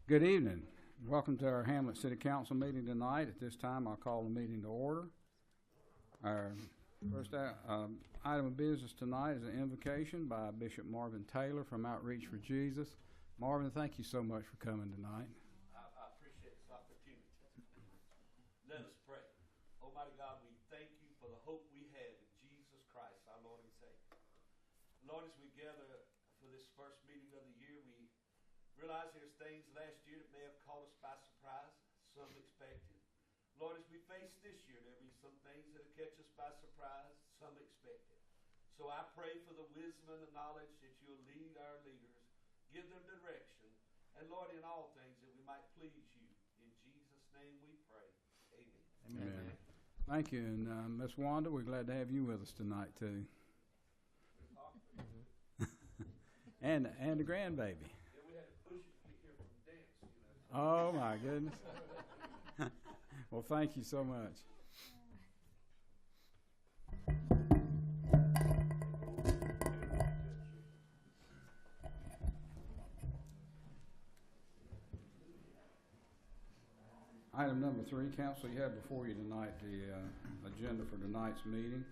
Good evening. Welcome to our Hamlet City Council meeting tonight. At this time, I'll call the meeting to order. Our first item of business tonight is an invocation by Bishop Marvin Taylor from Outreach for Jesus. Marvin, thank you so much for coming tonight. I appreciate this opportunity. Let us pray. Almighty God, we thank you for the hope we have in Jesus Christ, our Lord and Savior. Lord, as we gather for this first meeting of the year, we realize there's things last year that may have caught us by surprise, some expected. Lord, as we face this year, there'll be some things that'll catch us by surprise, some expected. So I pray for the wisdom and the knowledge that you'll lead our leaders, give them direction, and Lord, in all things that we might please you. In Jesus' name we pray. Amen. Amen. Thank you. And Miss Wanda, we're glad to have you with us tonight, too. and the grandbaby. Oh, my goodness. Well, thank you so much. Item number 3, Council, you have before you tonight the agenda for tonight's meeting.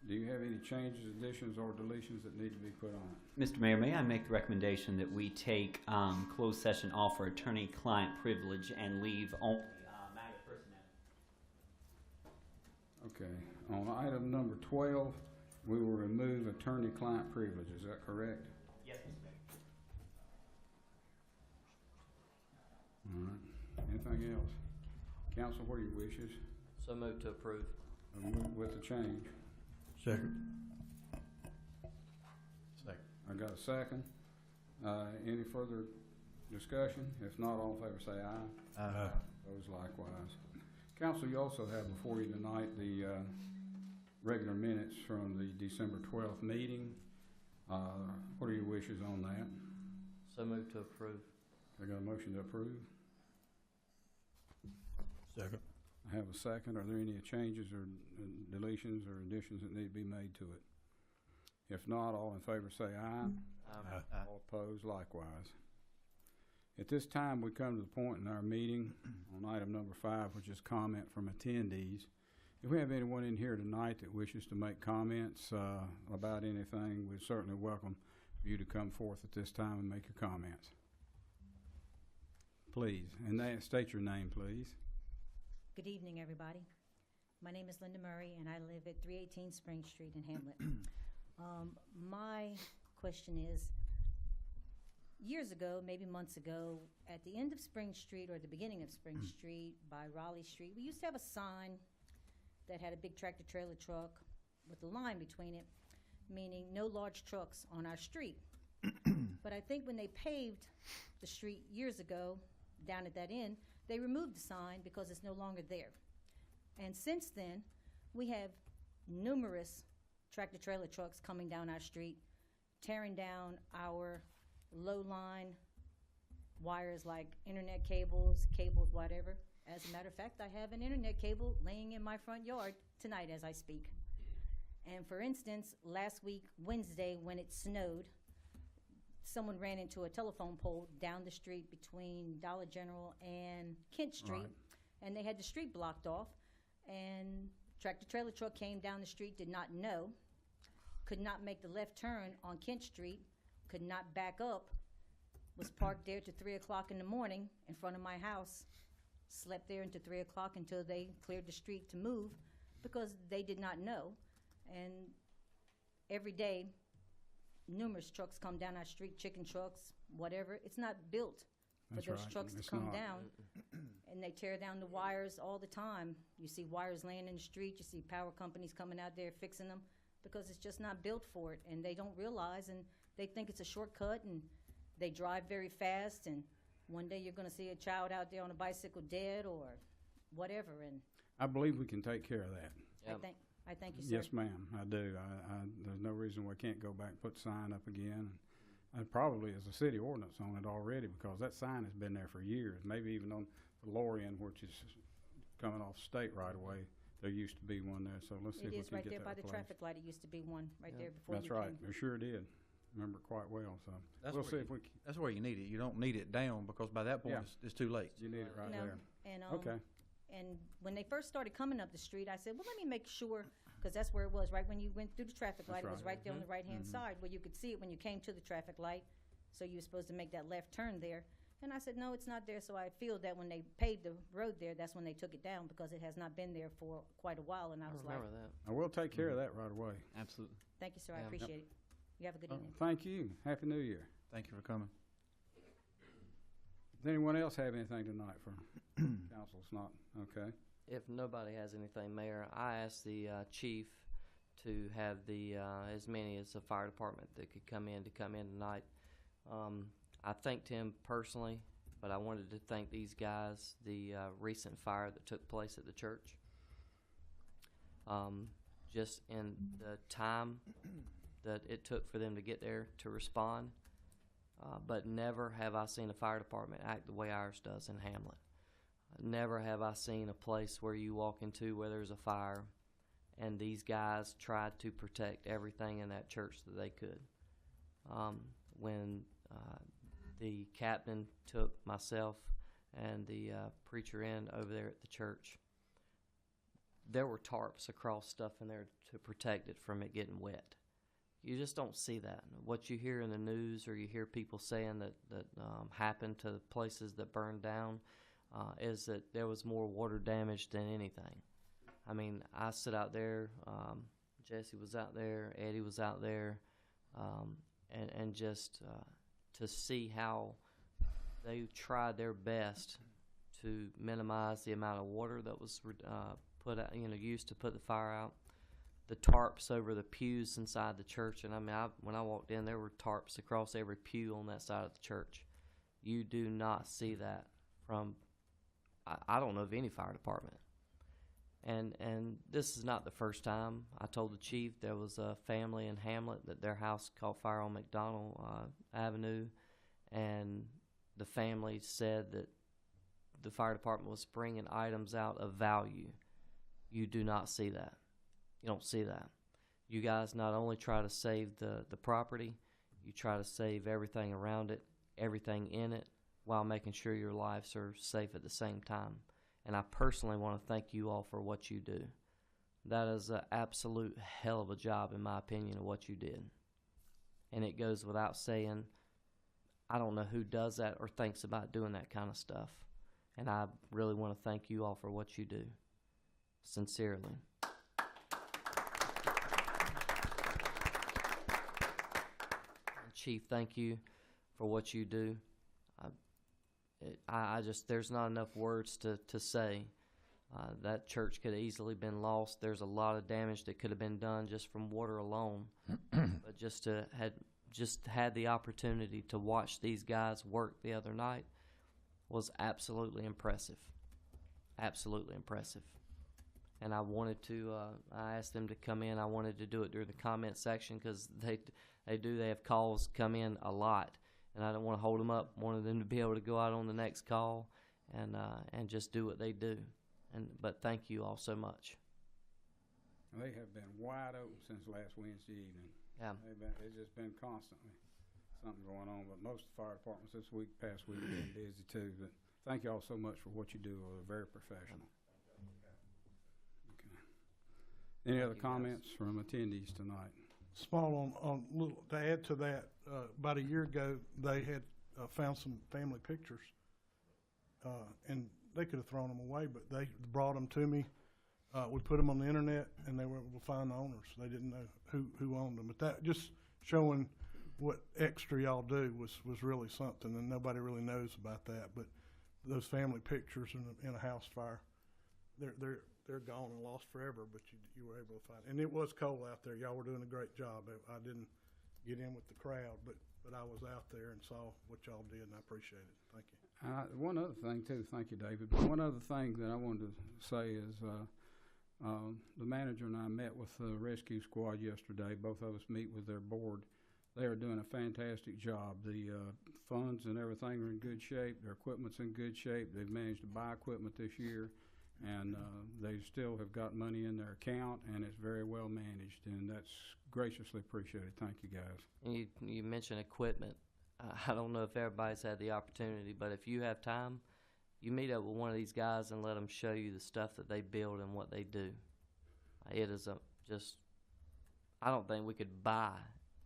Do you have any changes, additions, or deletions that need to be put on? Mr. Mayor, may I make the recommendation that we take closed session off for attorney-client privilege and leave only matter personnel? Okay. On item number 12, we will remove attorney-client privilege. Is that correct? Yes, Mr. Mayor. All right. Anything else? Council, what are your wishes? So moved to approve. With the change. Second. I got a second. Any further discussion? If not, all in favor say aye. Aye. Those likewise. Council, you also have before you tonight the regular minutes from the December 12th meeting. What are your wishes on that? So moved to approve. I got a motion to approve. Second. I have a second. Are there any changes or deletions or additions that need to be made to it? If not, all in favor say aye. Aye. All opposed, likewise. At this time, we come to the point in our meeting on item number 5, which is comment from attendees. If we have anyone in here tonight that wishes to make comments about anything, we certainly welcome you to come forth at this time and make your comments. Please, and state your name, please. Good evening, everybody. My name is Linda Murray, and I live at 318 Spring Street in Hamlet. My question is, years ago, maybe months ago, at the end of Spring Street or the beginning of Spring Street by Raleigh Street, we used to have a sign that had a big tractor-trailer truck with a line between it, meaning no large trucks on our street. But I think when they paved the street years ago down at that end, they removed the sign because it's no longer there. And since then, we have numerous tractor-trailer trucks coming down our street, tearing down our low-line wires like internet cables, whatever. As a matter of fact, I have an internet cable laying in my front yard tonight as I speak. And for instance, last week, Wednesday, when it snowed, someone ran into a telephone pole down the street between Dollar General and Kent Street, right. And they had the street blocked off, and tractor-trailer truck came down the street, did not know, could not make the left turn on Kent Street, could not back up, was parked there to 3 o'clock in the morning in front of my house, slept there until 3 o'clock until they cleared the street to move because they did not know. And every day, numerous trucks come down our street, chicken trucks, whatever. It's not built for That's those right. trucks It's to come not. down. And they tear down the wires all the time. You see wires laying in the street. You see power companies coming out there fixing them because it's just not built for it. And they don't realize, and they think it's a shortcut, and they drive very fast. And one day you're going to see a child out there on a bicycle dead or whatever. And I believe we can take care of that. Yep. I thank you, sir. Yes, ma'am, I do. There's no reason we can't go back and put the sign up again. And probably is a city ordinance on it already because that sign has been there for years. Maybe even on the lower end, which is coming off State right away, there used to be one there. So let's see if we It is can right get there that by the replaced. traffic light. It used to be one right there before That's you right. came. It sure did. remember quite well, so That's we'll where see you- if we, That's where you need it. You don't need it down because by that point Yeah. it's too late. you need it right No, there. and, Okay, and when they first started coming up the street, I said, well, let me make sure, because that's where it was, right when you went through the traffic light. It was right. right there on the right-hand side where you could see it when you came to the traffic light. So you were supposed to make that left turn there. And I said, no, it's not there. So I feel that when they paved the road there, that's when they took it down because it has not been there for quite a while. And I I was like, remember that. I will take care of that right away. Absolutely. thank you, sir. I Yeah. appreciate it. You have a good evening. Thank you. Happy New Year. Thank you for coming. Does anyone else have anything tonight for council? It's not, okay. If nobody has anything, Mayor, I asked the chief to have the as many as the fire department that could come in tonight. I thanked him personally, but I wanted to thank these guys, the recent fire that took place at the church. Just in the time that it took for them to get there to respond, but never have I seen a fire department act the way ours does in Hamlet. Never have I seen a place where you walk into where there's a fire and these guys tried to protect everything in that church that they could. When the captain took myself and the preacher in over there at the church, there were tarps across stuff in there to protect it from it getting wet. You just don't see that. What you hear in the news or you hear people saying that happened to places that burned down is that there was more water damage than anything. I mean, I sit out there, Jesse was out there, Eddie was out there, and just to see how they tried their best to minimize the amount of water that was put out, used to put the fire out. The tarps over the pews inside the church, and I mean, when I walked in, there were tarps across every pew on that side of the church. You do not see that from, I don't know of any fire department. And this is not the first time. I told the chief there was a family in Hamlet that their house caught fire on McDonald Avenue, and the family said that the fire department was bringing items out of value. You do not see that. You don't see that. You guys not only try to save the property, you try to save everything around it, everything in it, while making sure your lives are safe at the same time. And I personally want to thank you all for what you do. That is an absolute hell of a job, in my opinion, of what you did. And it goes without saying, I don't know who does that or thinks about doing that kind of stuff. And I really want to thank you all for what you do. Sincerely. Chief, thank you for what you do. I just, there's not enough words to say. That church could have easily been lost. There's a lot of damage that could have been done just from water alone. But just to had the opportunity to watch these guys work the other night was absolutely impressive. Absolutely impressive. And I wanted to, I asked them to come in. I wanted to do it during the comment section because they have calls come in a lot. And I don't want to hold them up. Wanted them to be able to go out on the next call and just do what they do. But thank you all so much. They have been wide open since last Wednesday evening. Yeah. It's just been constantly something going on. But most fire departments this past week, have been busy too. But thank you all so much for what you do. They're very professional. Okay. Any other you, guys. comments from attendees tonight? Small on little to add to that. About a year ago, they had found some family pictures, and they could have thrown them away, but they brought them to me. We put them on the internet, and they were able to find the owners. They didn't know who owned them, but that just showing what extra y'all do was really something, and nobody really knows about that. But those family pictures in a house fire, they're gone and lost forever, but you were able to find it. And it was cold out there. Y'all were doing a great job. I didn't get in with the crowd, but I was out there and saw what y'all did, and I appreciate it. Thank you. One other thing too, thank you, David. But one other thing that I wanted to say is the manager and I met with the rescue squad yesterday. Both of us meet with their board. They are doing a fantastic job. The funds and everything are in good shape. Their equipment's in good shape. They've managed to buy equipment this year, and they still have got money in their account, and it's very well managed, and that's graciously appreciated. Thank you, guys. And you mentioned equipment. I don't know if everybody's had the opportunity, but if you have time, you meet up with one of these guys and let them show you the stuff that they build and what they do. It is I don't think we could buy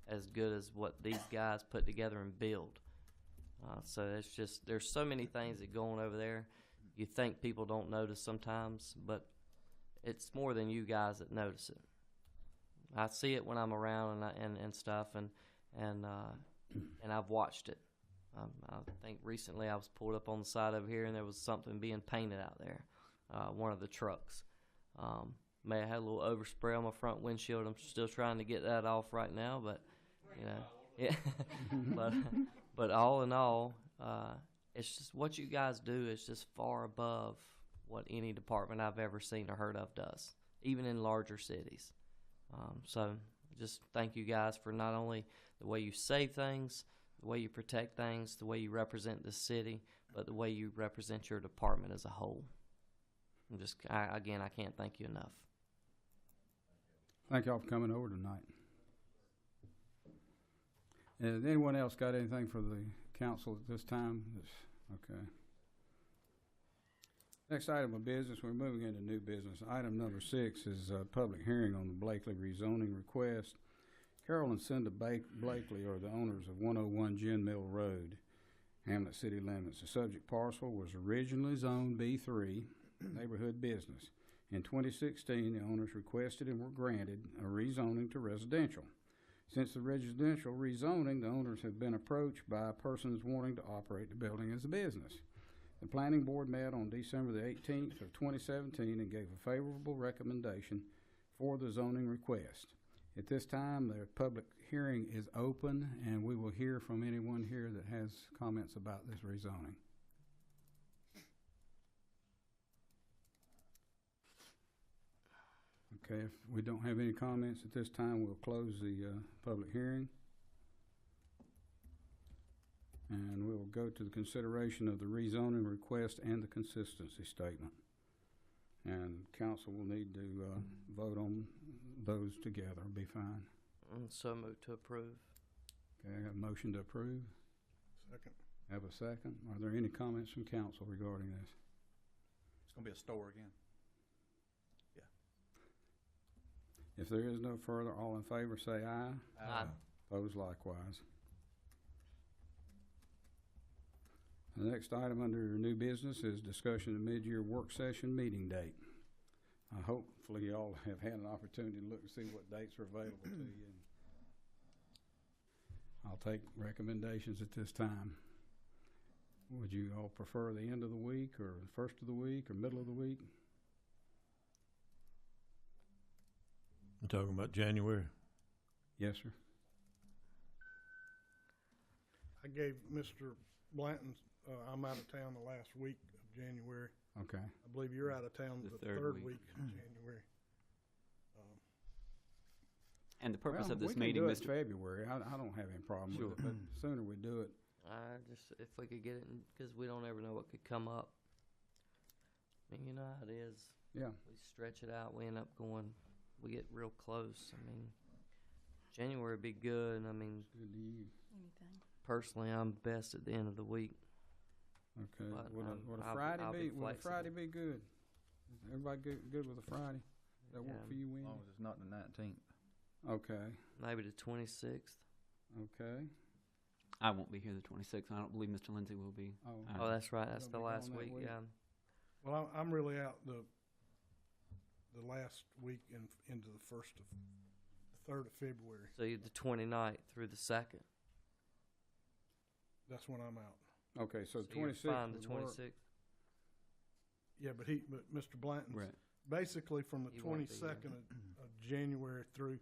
as good as what these guys put together and build. So it's just, there's so many things that go on over there. You think people don't notice sometimes, but it's more than you guys that notice it. I see it when I'm around and stuff, and I've watched it. I think recently I was pulled up on the side over here, and there was something being painted out there, one of the trucks. May have had a little overspray on my front windshield. I'm still trying to get that off right now, but yeah. but all in all, it's just what you guys do is just far above what any department I've ever seen or heard of does, even in larger cities. So just thank you guys for not only the way you save things, the way you protect things, the way you represent the city, but the way you represent your department as a whole. I can't thank you enough. Thank y'all for coming over tonight. Has anyone else got anything for the council at this time? Okay. Next item of business, we're moving into new business. Item number 6 is a public hearing on the Blakely rezoning request. Carol and Cinda Blakely are the owners of 101 Gin Mill Road, Hamlet City limits. The subject parcel was originally zoned B3, neighborhood business. In 2016, the owners requested and were granted a rezoning to residential. Since the residential rezoning, the owners have been approached by persons wanting to operate the building as a business. The planning board met on December the 18th of 2017 and gave a favorable recommendation for the zoning request. At this time, the public hearing is open, and we will hear from anyone here that has comments about this rezoning. Okay, if we don't have any comments at this time, we'll close the public hearing. And we'll go to the consideration of the rezoning request and the consistency statement. And council will need to vote on those together. Be fine. So moved to approve. Okay, I have a motion to approve. Second. Have a second. Are there any comments from council regarding this? It's gonna be a store again. If there is no further, all in favor say aye. Aye. Opposed likewise. The next item under new business is discussion of mid-year work session meeting date. Hopefully y'all have had an opportunity to look and see what dates are available to you. I'll take recommendations at this time. Would you all prefer the end of the week or the first of the week or middle of the week? You're talking about January? Yes, sir. I gave Mr. Blanton, I'm out of town the last week of January. Okay. I believe you're out of town The the third third week. week of January. And the purpose Well, of this we can meeting, do it Mr. February. I don't have any problem with it, but the sooner we do it. If we could get it, because we don't ever know what could come up. I mean, you know how it is. Yeah. We stretch it out, we end up going, we get real close. I mean, January would be good. I mean, Good to you. personally, I'm best at the end of the week. Okay. But, Would I'll a Friday be be? Would a flexible. Friday be good? Is everybody good with a Friday? That work Yeah. for you, As Wendy? long as it's not the 19th. Okay. Maybe the 26th. Okay. I won't be here the 26th. I don't believe Mr. Lindsay will be. Oh. Oh, that's right. That's You're the gonna be last gone that week. week? Yeah. Well, I'm really out the last week and into the third of February. So the 29th through the 2nd. That's when I'm out. Okay, so So you're 26th fine the would work. 26th. Yeah, but Mr. Blanton's Right. basically from the You won't be 22nd of January through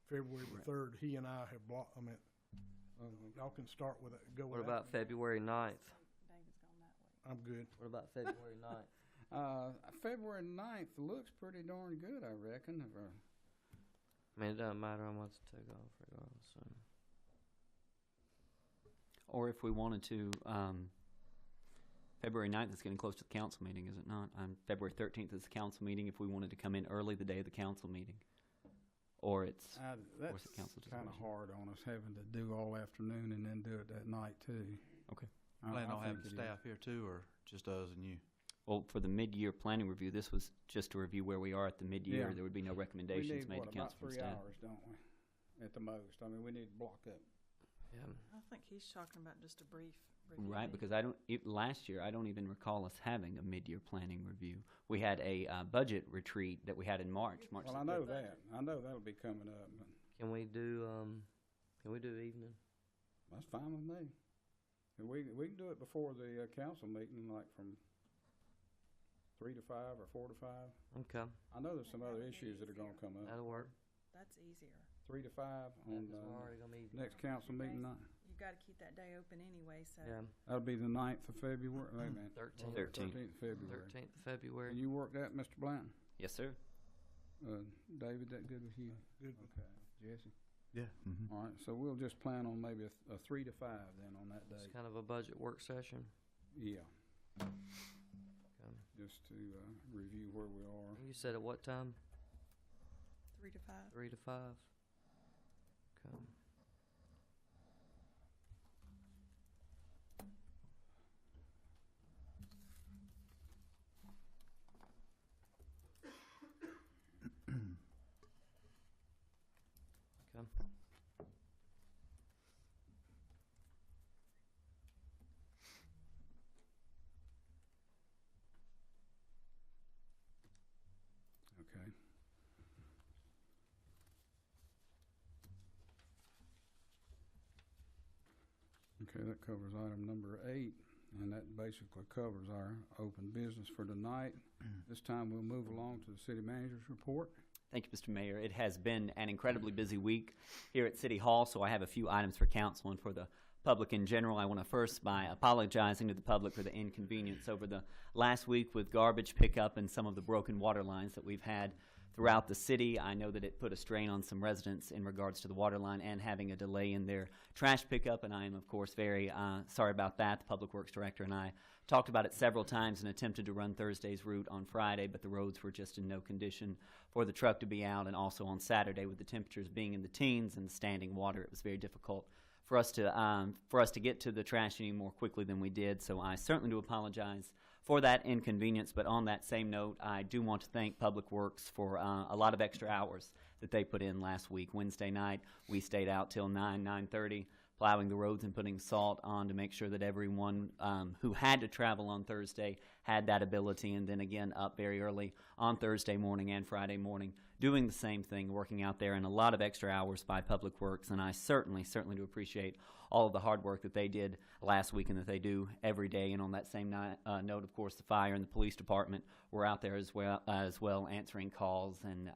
February the Right. 3rd, he and I have blocked, y'all can start with it, go with What that. about February 9th? I'm good. What about February 9th? February 9th looks pretty darn good, I reckon. I mean, it doesn't matter how much to take off regardless. So. Or if we wanted to, February 9th is getting close to the council meeting, is it not? February 13th is the council meeting if we wanted to come in early the day of the council meeting. Or it's, That's the council kind of discretion? hard on us, having to do all afternoon and then do it that night, too. Okay. Plan on I having think it is. staff here too, or just us and you? Well, for the mid-year planning review, this was just to review where we are at the mid-year. Yeah. There would be no We recommendations need, made what, to council about from 3 staff. hours, don't we? At the most. I mean, we need to block up. Yeah. I think he's talking about just a brief review. Right, because last year, I don't even recall us having a mid-year planning review. We had a budget retreat that we had in March. Well, I know that. I know that'll be coming up, but Can we do evening? that's fine with me. And we can do it before the council meeting, like from 3 to 5 or 4 to 5. Okay, I know there's some other issues that are gonna come up. that'll work. That's easier. 3 to 5 on Because we're already gonna be. next council meeting night. You gotta keep that day open anyway, so. Yeah, That'll be the 9th of February. Wait a minute. 13th. 13th. of February. 13th of February. Can you work that, Mr. Blanton? Yes, sir. David, that good with you? Good. Okay. Jesse? Yeah. Mm-hmm. All right, so we'll just plan on maybe a 3 to 5 then on that It's day. kind of a budget work session. Yeah, Okay. just to review where we are. You said at what time? 3 to 5. 3 to 5. Okay. Okay. Okay. Okay, that covers item number 8, and that basically covers our open business for tonight. This time we'll move along to the city manager's report. Thank you, Mr. Mayor. It has been an incredibly busy week here at City Hall, so I have a few items for council and for the public in general. I want to first by apologizing to the public for the inconvenience over the last week with garbage pickup and some of the broken water lines that we've had throughout the city. I know that it put a strain on some residents in regards to the water line and having a delay in their trash pickup, and I am, of course, very sorry about that. The Public Works Director and I talked about it several times and attempted to run Thursday's route on Friday, but the roads were just in no condition for the truck to be out, and also on Saturday with the temperatures being in the teens and standing water, it was very difficult for us to get to the trash any more quickly than we did. So I certainly do apologize for that inconvenience. But on that same note, I do want to thank Public Works for a lot of extra hours that they put in last week. Wednesday night, we stayed out till 9:30, plowing the roads and putting salt on to make sure that everyone who had to travel on Thursday had that ability, and then again up very early on Thursday morning and Friday morning doing the same thing, working out there, and a lot of extra hours by Public Works, and I certainly do appreciate all of the hard work that they did last week and that they do every day. And on that same note, of course, the fire and the police department were out there as well answering calls and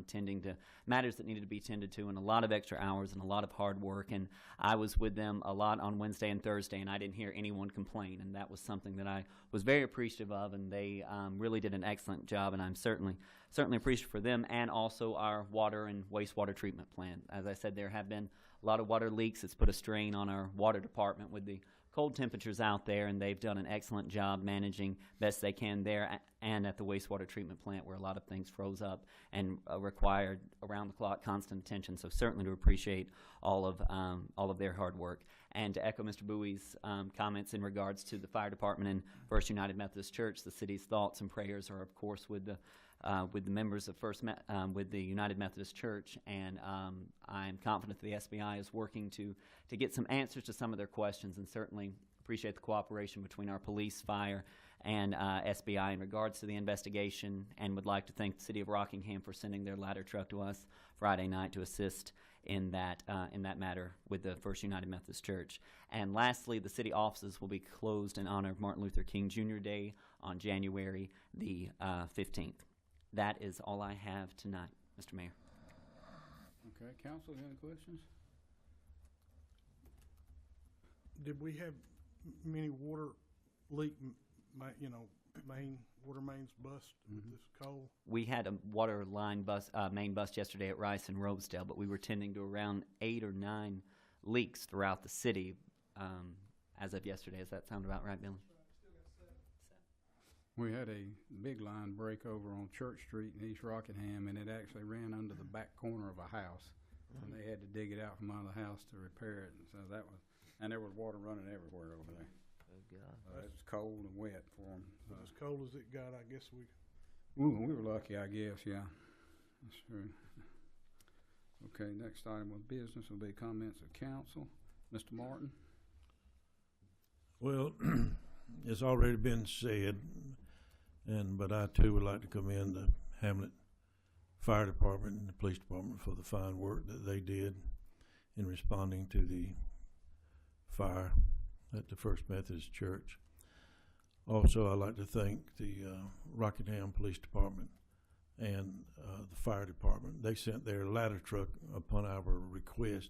tending to matters that needed to be tended to, and a lot of extra hours and a lot of hard work. And I was with them a lot on Wednesday and Thursday, and I didn't hear anyone complain, and that was something that I was very appreciative of, and they really did an excellent job, and I'm certainly appreciative for them, and also our water and wastewater treatment plant. As I said, there have been a lot of water leaks. It's put a strain on our water department with the cold temperatures out there, and they've done an excellent job managing best they can there and at the wastewater treatment plant, where a lot of things froze up and required around-the-clock constant attention. So certainly to appreciate all of their hard work. And to echo Mr. Bowie's comments in regards to the fire department and First United Methodist Church, the city's thoughts and prayers are, of course, with the members of with the United Methodist Church, and I'm confident that the SBI is working to get some answers to some of their questions, and certainly appreciate the cooperation between our police, fire, and SBI in regards to the investigation, and would like to thank the City of Rockingham for sending their ladder truck to us Friday night to assist in that matter with the First United Methodist Church. And lastly, the city offices will be closed in honor of Martin Luther King Jr. Day on January the 15th. That is all I have tonight, Mr. Mayor. Okay, council, any questions? Did we have many water leak, main water mains bust with this cold? We had a water line main bust yesterday at Rice and Rosedale, but we were tending to around 8 or 9 leaks throughout the city as of yesterday. Does that sound about right, Billy? We had a big line break over on Church Street in East Rockingham, and it actually ran under the back corner of a house. And they had to dig it out from under the house to repair it, and so that was, and there was water running everywhere over there. Oh, God. It was cold and wet for them. But as cold as it got, I guess we, We were lucky, I guess, yeah. That's true. Okay, next item of business will be comments of council. Mr. Martin? Well, it's already been said, but I too would like to commend the Hamlet Fire Department and the Police Department for the fine work that they did in responding to the fire at the First Methodist Church. Also, I'd like to thank the Rockingham Police Department and the fire department. They sent their ladder truck upon our request.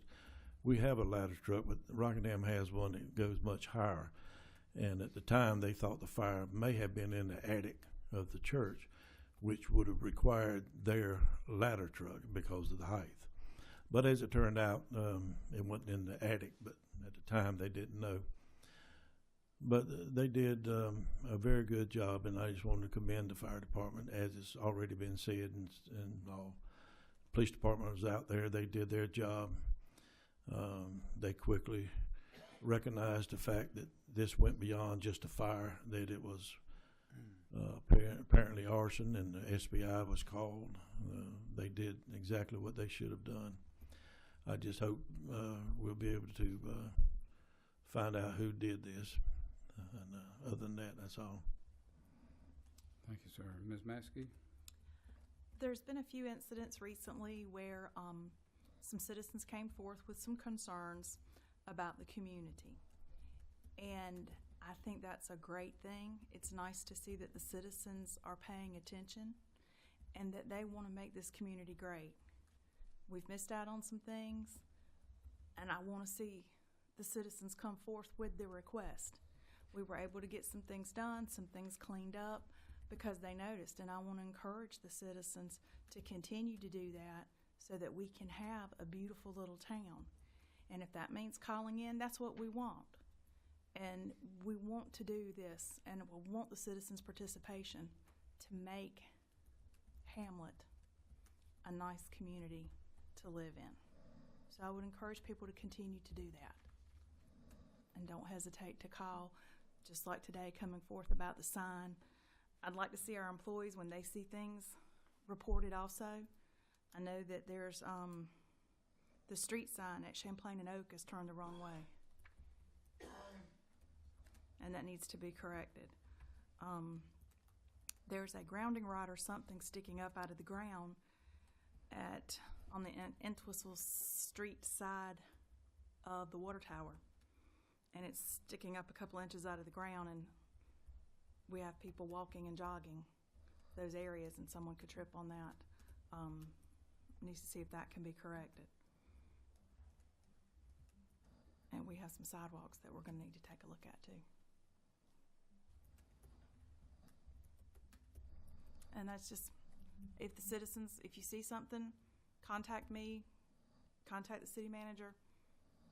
We have a ladder truck, but Rockingham has one that goes much higher. And at the time, they thought the fire may have been in the attic of the church, which would have required their ladder truck because of the height. But as it turned out, it wasn't in the attic, but at the time they didn't know. But they did a very good job, and I just wanted to commend the fire department, as it's already been said, and all. Police department was out there. They did their job. They quickly recognized the fact that this went beyond just a fire, that it was apparently arson, and the SBI was called. They did exactly what they should have done. I just hope we'll be able to find out who did this. And other than that, that's all. Thank you, sir. Ms. Maskey? There's been a few incidents recently where some citizens came forth with some concerns about the community. And I think that's a great thing. It's nice to see that the citizens are paying attention and that they want to make this community great. We've missed out on some things, and I want to see the citizens come forth with their request. We were able to get some things done, some things cleaned up, because they noticed, and I want to encourage the citizens to continue to do that so that we can have a beautiful little town. And if that means calling in, that's what we want. And we want to do this, and we want the citizens' participation to make Hamlet a nice community to live in. So I would encourage people to continue to do that. And don't hesitate to call, just like today, coming forth about the sign. I'd like to see our employees, when they see things, reported also. I know that there's the street sign at Champlain and Oak is turned the wrong way. And that needs to be corrected. There's a grounding rod or something sticking up out of the ground on the Entwistle Street side of the water tower. And it's sticking up a couple inches out of the ground, and we have people walking and jogging those areas, and someone could trip on that. Needs to see if that can be corrected. And we have some sidewalks that we're going to need to take a look at too. And that's just, if the citizens, if you see something, contact me, contact the city manager,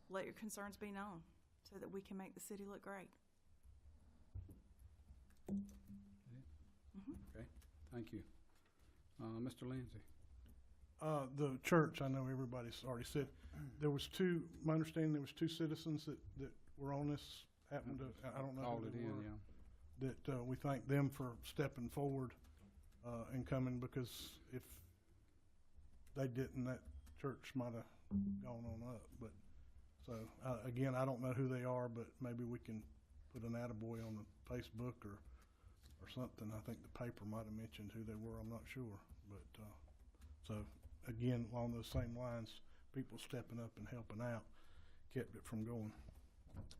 let your concerns be known so that we can make the city look great. Okay, thank you. Mr. Lindsay? The church, I know everybody's already said, there was my understanding there was two citizens that were on this, happened to, I don't know Called who it they in, were, yeah. that we thank them for stepping forward and coming, because if they didn't, that church might have gone on up. But so again, I don't know who they are, but maybe we can put an attaboy on the Facebook or something. I think the paper might have mentioned who they were. I'm not sure, but so again, along those same lines, people stepping up and helping out kept it from going.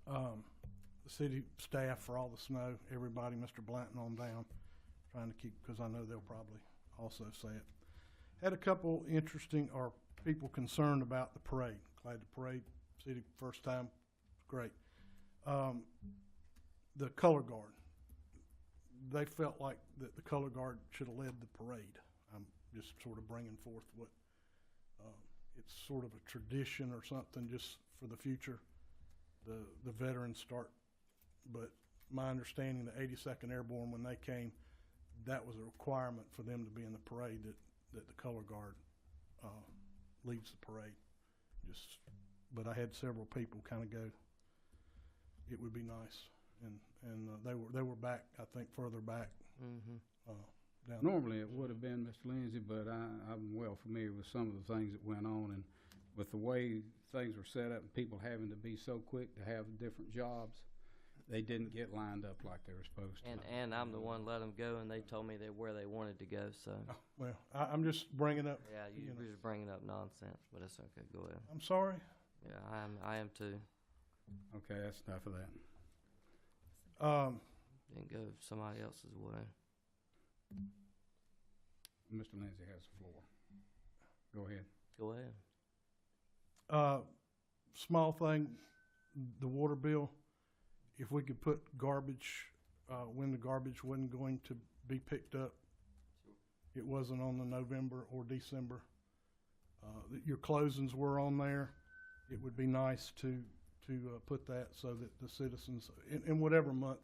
The city staff for all the snow, everybody, Mr. Blanton on down, trying to keep, because I know they'll probably also say it. Had a couple interesting, or people concerned about the parade. Glad the parade, city first time, great. The color guard, they felt like that the color guard should have led the parade. I'm just sort of bringing forth what, it's sort of a tradition or something just for the future. The veterans start, but my understanding, the 82nd Airborne, when they came, that was a requirement for them to be in the parade, that the color guard leads the parade. But I had several people kind of go, it would be nice, and they were back, I think, further back. Mm-hmm. Down Normally, it would have been Mr. Lindsay, but I'm well familiar with some of the things that went on, and with the way things were set up and people having to be so quick to have different jobs, they didn't get lined up like they were supposed to. And I'm the one let them go, and they told me where they wanted to go. So Well, I'm just bringing up. yeah, you're just bringing up nonsense, but it's okay. Go ahead. I'm sorry. Yeah, I am too. Okay, that's enough of that. Didn't go somebody else's way. Mr. Lindsay has the floor. Go ahead. Go ahead. Small thing, the water bill. If we could put garbage when the garbage wasn't going to be picked up, it wasn't on the November or December. Your closings were on there. It would be nice to put that so that the citizens, in whatever month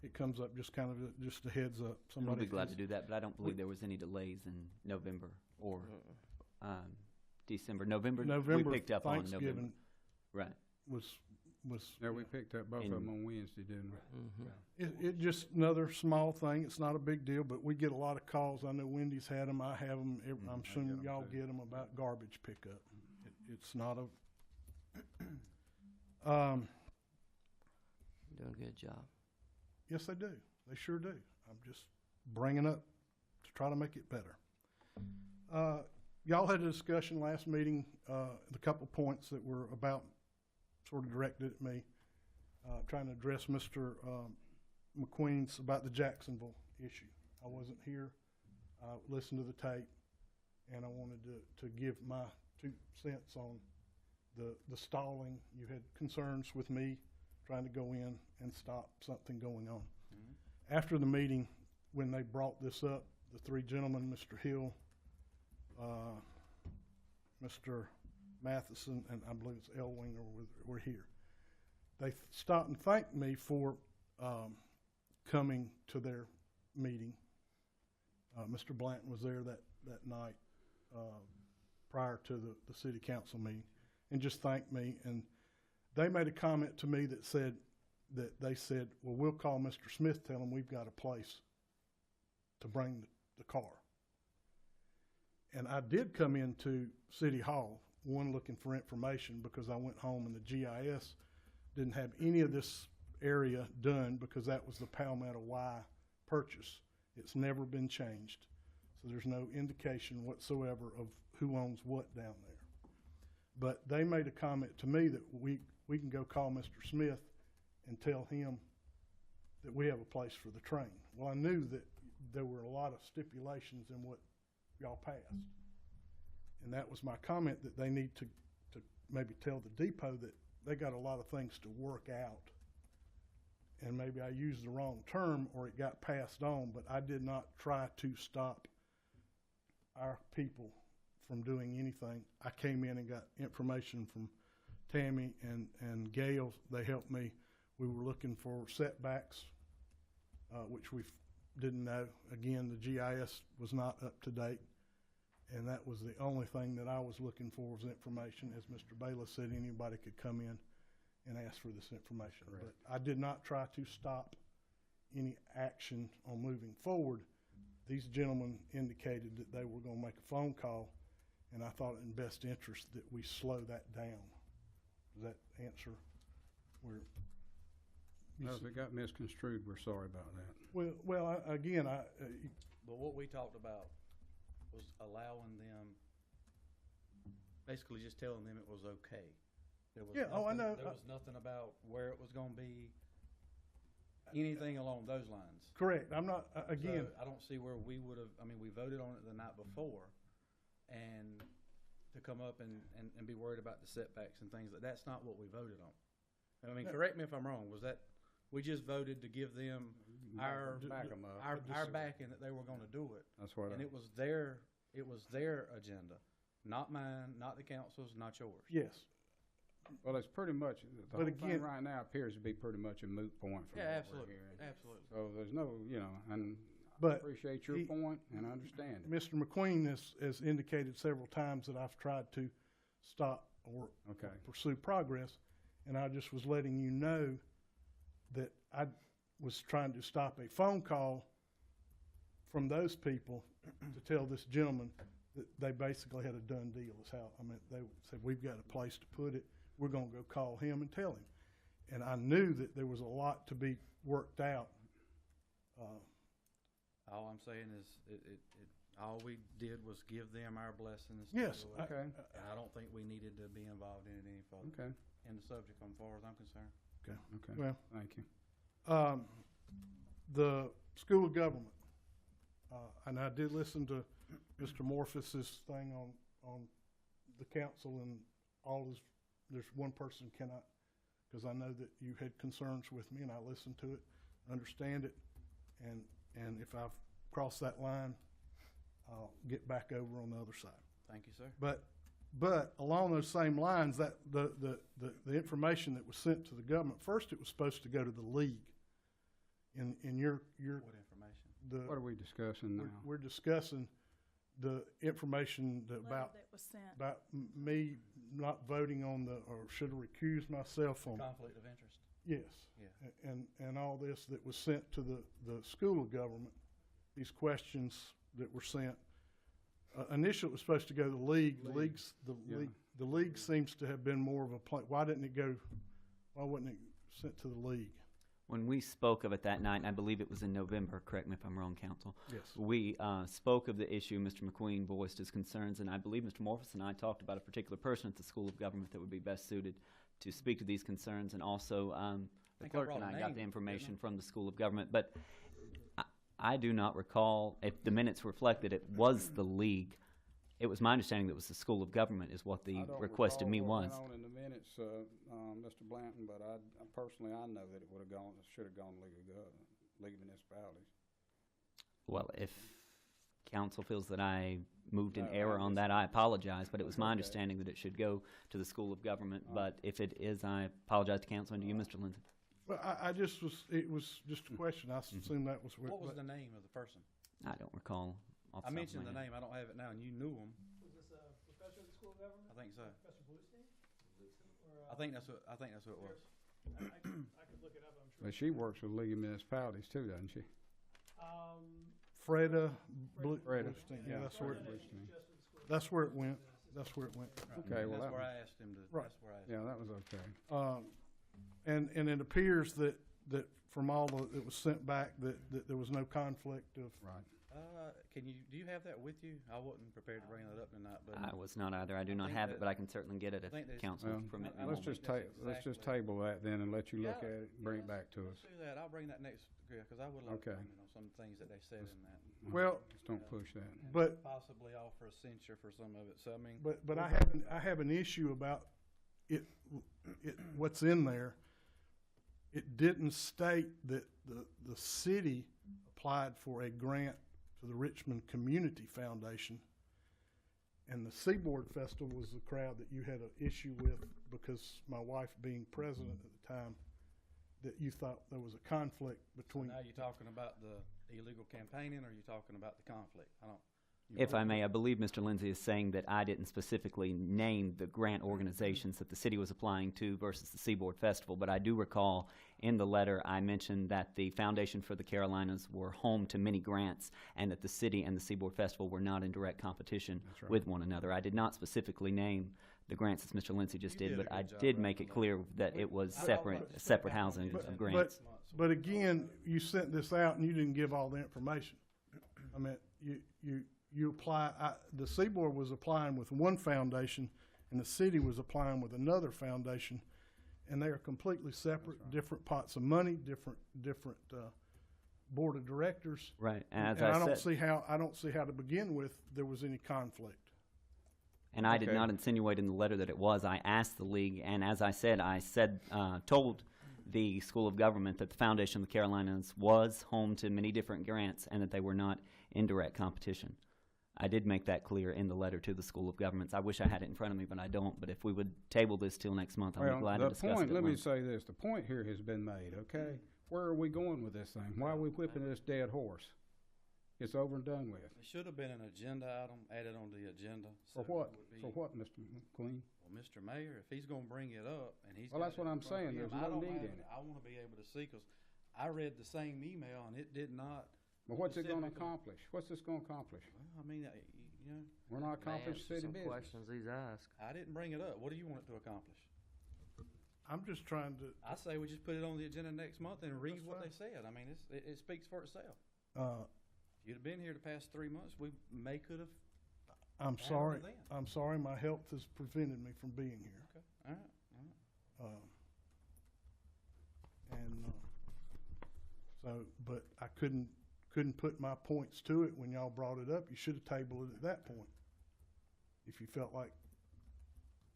it comes up, just kind of just a heads up. We'll be glad to do that, but I don't believe there was any delays in November or December. November we picked up on November. Thanksgiving Right. was Yeah, we picked up both of them on Wednesday, didn't we? Mm-hmm. it just another small thing. It's not a big deal, but we get a lot of calls. I know Wendy's had them. I have them. I'm assuming y'all get them about garbage pickup. It's not a. Doing a good job. Yes, they do. They sure do. I'm just bringing up to try to make it better. Y'all had a discussion last meeting, the couple points that were about sort of directed at me, trying to address Mr. McQueen's about the Jacksonville issue. I wasn't here. I listened to the tape, and I wanted to give my 2 cents on the stalling. You had concerns with me trying to go in and stop something going on. Mm-hmm. After the meeting, when they brought this up, the 3 gentlemen, Mr. Hill, Mr. Matheson, and I believe it's Elwinger were here. They stopped and thanked me for coming to their meeting. Mr. Blanton was there that night prior to the city council meeting, and just thanked me. And they made a comment to me that said, well, we'll call Mr. Smith, tell him we've got a place to bring the car. And I did come into City Hall, one, looking for information because I went home and the GIS didn't have any of this area done because that was the Palmetto Y purchase. It's never been changed. So there's no indication whatsoever of who owns what down there. But they made a comment to me that we can go call Mr. Smith and tell him that we have a place for the train. Well, I knew that there were a lot of stipulations in what y'all passed. And that was my comment, that they need to maybe tell the depot that they got a lot of things to work out. And maybe I used the wrong term or it got passed on, but I did not try to stop our people from doing anything. I came in and got information from Tammy and Gail. They helped me. We were looking for setbacks, which we didn't know. Again, the GIS was not up to date. And that was the only thing that I was looking for was information. As Mr. Bayless said, anybody could come in and ask for this information. Correct. But I did not try to stop any action on moving forward. These gentlemen indicated that they were going to make a phone call, and I thought it in best interest that we slow that down. Does that answer where? If it got misconstrued, we're sorry about that. Well, again, But what we talked about was allowing them, basically just telling them it was okay. There was Yeah, I know. There was nothing about where it was going to be, anything along those lines. correct. I'm not, again, So I don't see where we would have, we voted on it the night before, and to come up and be worried about the setbacks and things, that's not what we voted on. Correct me if I'm wrong, was that, we just voted to give them our Back 'em up. our backing that they were going to do it. That's what And it was their agenda, not mine, not the council's, not yours. yes. Well, it's pretty much, the But whole again- thing right now appears to be pretty much a moot point from Yeah, what absolutely, we're hearing. absolutely. So there's no, and But appreciate your he- point, and I understand it. Mr. McQueen has indicated several times that I've tried to stop or Okay. pursue progress, and I just was letting you know that I was trying to stop a phone call from those people to tell this gentleman that they basically had a done deal. Is how, I mean, they said, we've got a place to put it. We're gonna go call him and tell him. And I knew that there was a lot to be worked out. All I'm saying is, all we did was give them our blessings. to Yes, go out. Okay, And I don't think we needed to be involved in it any further. okay, In the subject, as far as I'm concerned. okay. Well, Thank you. the school of government, and I did listen to Mr. Morphus's thing on the council and all his, there's one person cannot, because I know that you had concerns with me and I listened to it, understand it, and if I've crossed that line, I'll get back over on the other side. Thank you, sir. But along those same lines, that the information that was sent to the government, first it was supposed to go to the league. In your What information? What are we discussing now? we're discussing the information that Letter that was sent. about me not voting on or should have recused myself on. Conflict of interest. Yes. Yeah. And all this that was sent to the school of government, these questions that were sent. Initially, it was supposed to go to the league. Yeah. The league seems to have been more of a why wasn't it sent to the league? When we spoke of it that night, and I believe it was in November, correct me if I'm wrong, Council, Yes. we spoke of the issue. Mr. McQueen voiced his concerns, and I believe Mr. Morphus and I talked about a particular person at the School of Government that would be best suited to speak to these concerns, and also the think I clerk brought and a I got name, the didn't information from the School of Government. But I do not recall, if the minutes reflected it was the league. It was my understanding that it was the School of Government is what the I don't request of me recall what was. went on in the minutes, Mr. Blanton, but I personally, I know that it would have gone, should have gone to League of Municipalities. Well, if council feels that I moved in No, error I on just- that, I apologize, but it was my Okay. understanding that it should go to the School of Government. All But if it is, I apologize to council and to you, Mr. Lindsay. Well, it was just a question. I assumed that was What was the name of the person? I don't recall off I the top of mentioned my the head. name, I don't have it now, and you knew him. Was this a professor at the School of Government? I think so. Professor Bluestein? Or, I think that's what it was. I could look it up, I'm sure. But she works with League of Municipalities too, doesn't she? Freda Freda, Bluestein. yeah. That's where Freda. that's where it went. That's where it went. Okay, well, That's that where was- I asked him to, Right. that's where I asked. Yeah, that was okay. And it appears that from all that was sent back, that there was no conflict of. Right. Do you have that with you? I wasn't prepared to bring that up tonight, but. I was not either. I do not think have that- it, but I can certainly get it I think if that- council Well, permit me. I let's don't one. just think that's let's just exactly- table that then and let you look Yeah, at it, bring it back to us. Let's do that. I'll bring that next, because I would like to Okay. comment on some things that they said in that. Well, Just don't push that. And But- possibly offer a censure for some of it, so I mean. But I have an issue about it what's in there. It didn't state that the city applied for a grant to the Richmond Community Foundation. And the Seaboard Festival was the crowd that you had an issue with because my wife being president at the time, that you thought there was a conflict So between. now you're talking about the illegal campaigning, or you're talking about the conflict? I don't. If I may, I believe Mr. Lindsay is saying that I didn't specifically name the grant organizations that the city was applying to versus the Seaboard Festival, but I do recall in the letter I mentioned that the Foundation for the Carolinas were home to many grants and that the city and the Seaboard Festival were not in direct competition That's right. with one another. I did not specifically name the grants as Mr. Lindsay just You did, did but a I good job did writing make it the clear letter. that it was I- separate housing But- of grants. But again, you sent this out and you didn't give all the information. I mean, you apply, the Seaboard was applying with one foundation and the city was applying with another foundation. And they are completely separate, different pots of money, different board of directors. Right, as And I I don't said. see how to begin with, there was any conflict. And I did Okay. not insinuate in the letter that it was. I asked the league, and as I said, told the School of Government that the Foundation of the Carolinas was home to many different grants and that they were not in direct competition. I did make that clear in the letter to the School of Governments. I wish I had it in front of me, but I don't. But if we would table this till next month, I'll be glad to discuss it. Let me say this, the point here has been made, okay? Where are we going with this thing? Why are we whipping this dead horse? It's over and done with. It should have been an agenda item added on the agenda. For so what? it would be- For what, Mr. McQueen? Well, Mr. Mayor, if he's gonna bring it up and he's. Well, got that's what it in I'm front of saying. him, There's I no don't need have in it. I wanna be able to see, 'cause I read the same email and it did not. But what's it gonna specifically- accomplish? What's this gonna accomplish? Well, I mean, you know, We're not May accomplishing answer city some business. questions he's asked. I didn't bring it up. What do you want it to accomplish? I'm just trying to, I say we just put it on the agenda next month and read That's what they fine. said. I mean, it speaks for itself. uh, If you'd have been here the past 3 months, we could have. I'm Add sorry, it then. I'm sorry, my health has prevented me from being here. Okay, all right, all right. And, so, but I couldn't put my points to it when y'all brought it up. You should have tabled it at that point, if you felt like,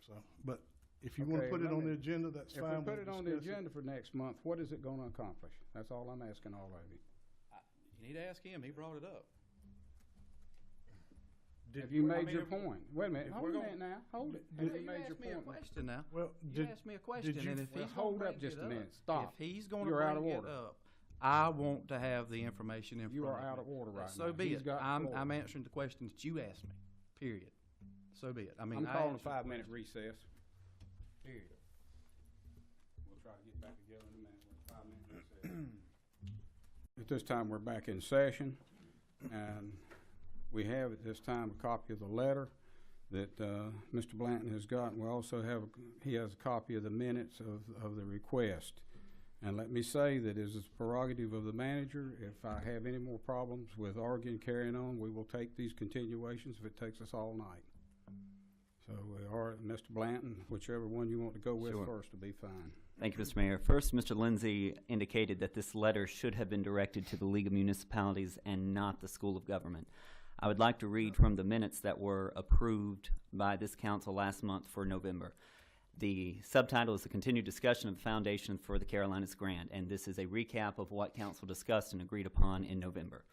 so, but if you wanna Okay, put it let on me- the agenda, that's If fine. we put We'll it on the discuss it. agenda for next month, what is it gonna accomplish? That's all I'm asking all of you. You need to ask him. He brought it up. Have you I made mean, your if- point? Wait a minute, if hold we're a gonna- minute now, hold it. You Have you made your asked me a point? question now. Well, You asked me a question, you- and if Well, he's hold gonna up bring just it a minute. up- Stop. If he's gonna You're out of bring it order. up, I want to have the information in You front are of out me. of order right now. So be He's it. got I'm floor. answering the questions that you asked me, period. So be it. I mean, I'm I calling a answered the 5-minute question, recess. Period. We'll try to get back together in a minute with a 5-minute recess. At this time, we're back in session, and we have at this time a copy of the letter that Mr. Blanton has gotten. We also have, he has a copy of the minutes of the request. And let me say that it is a prerogative of the manager. If I have any more problems with arguing, carrying on, we will take these continuations if it takes us all night. So we are, Mr. Blanton, whichever one you want to go with Sure. first will be fine. Thank you, Mr. Mayor. First, Mr. Lindsay indicated that this letter should have been directed to the League of Municipalities and not the School of Government. I would like to read from the minutes that were approved by this council last month for November. The subtitle is a continued discussion of the foundation for the Carolinas grant, and this is a recap of what council discussed and agreed upon in November.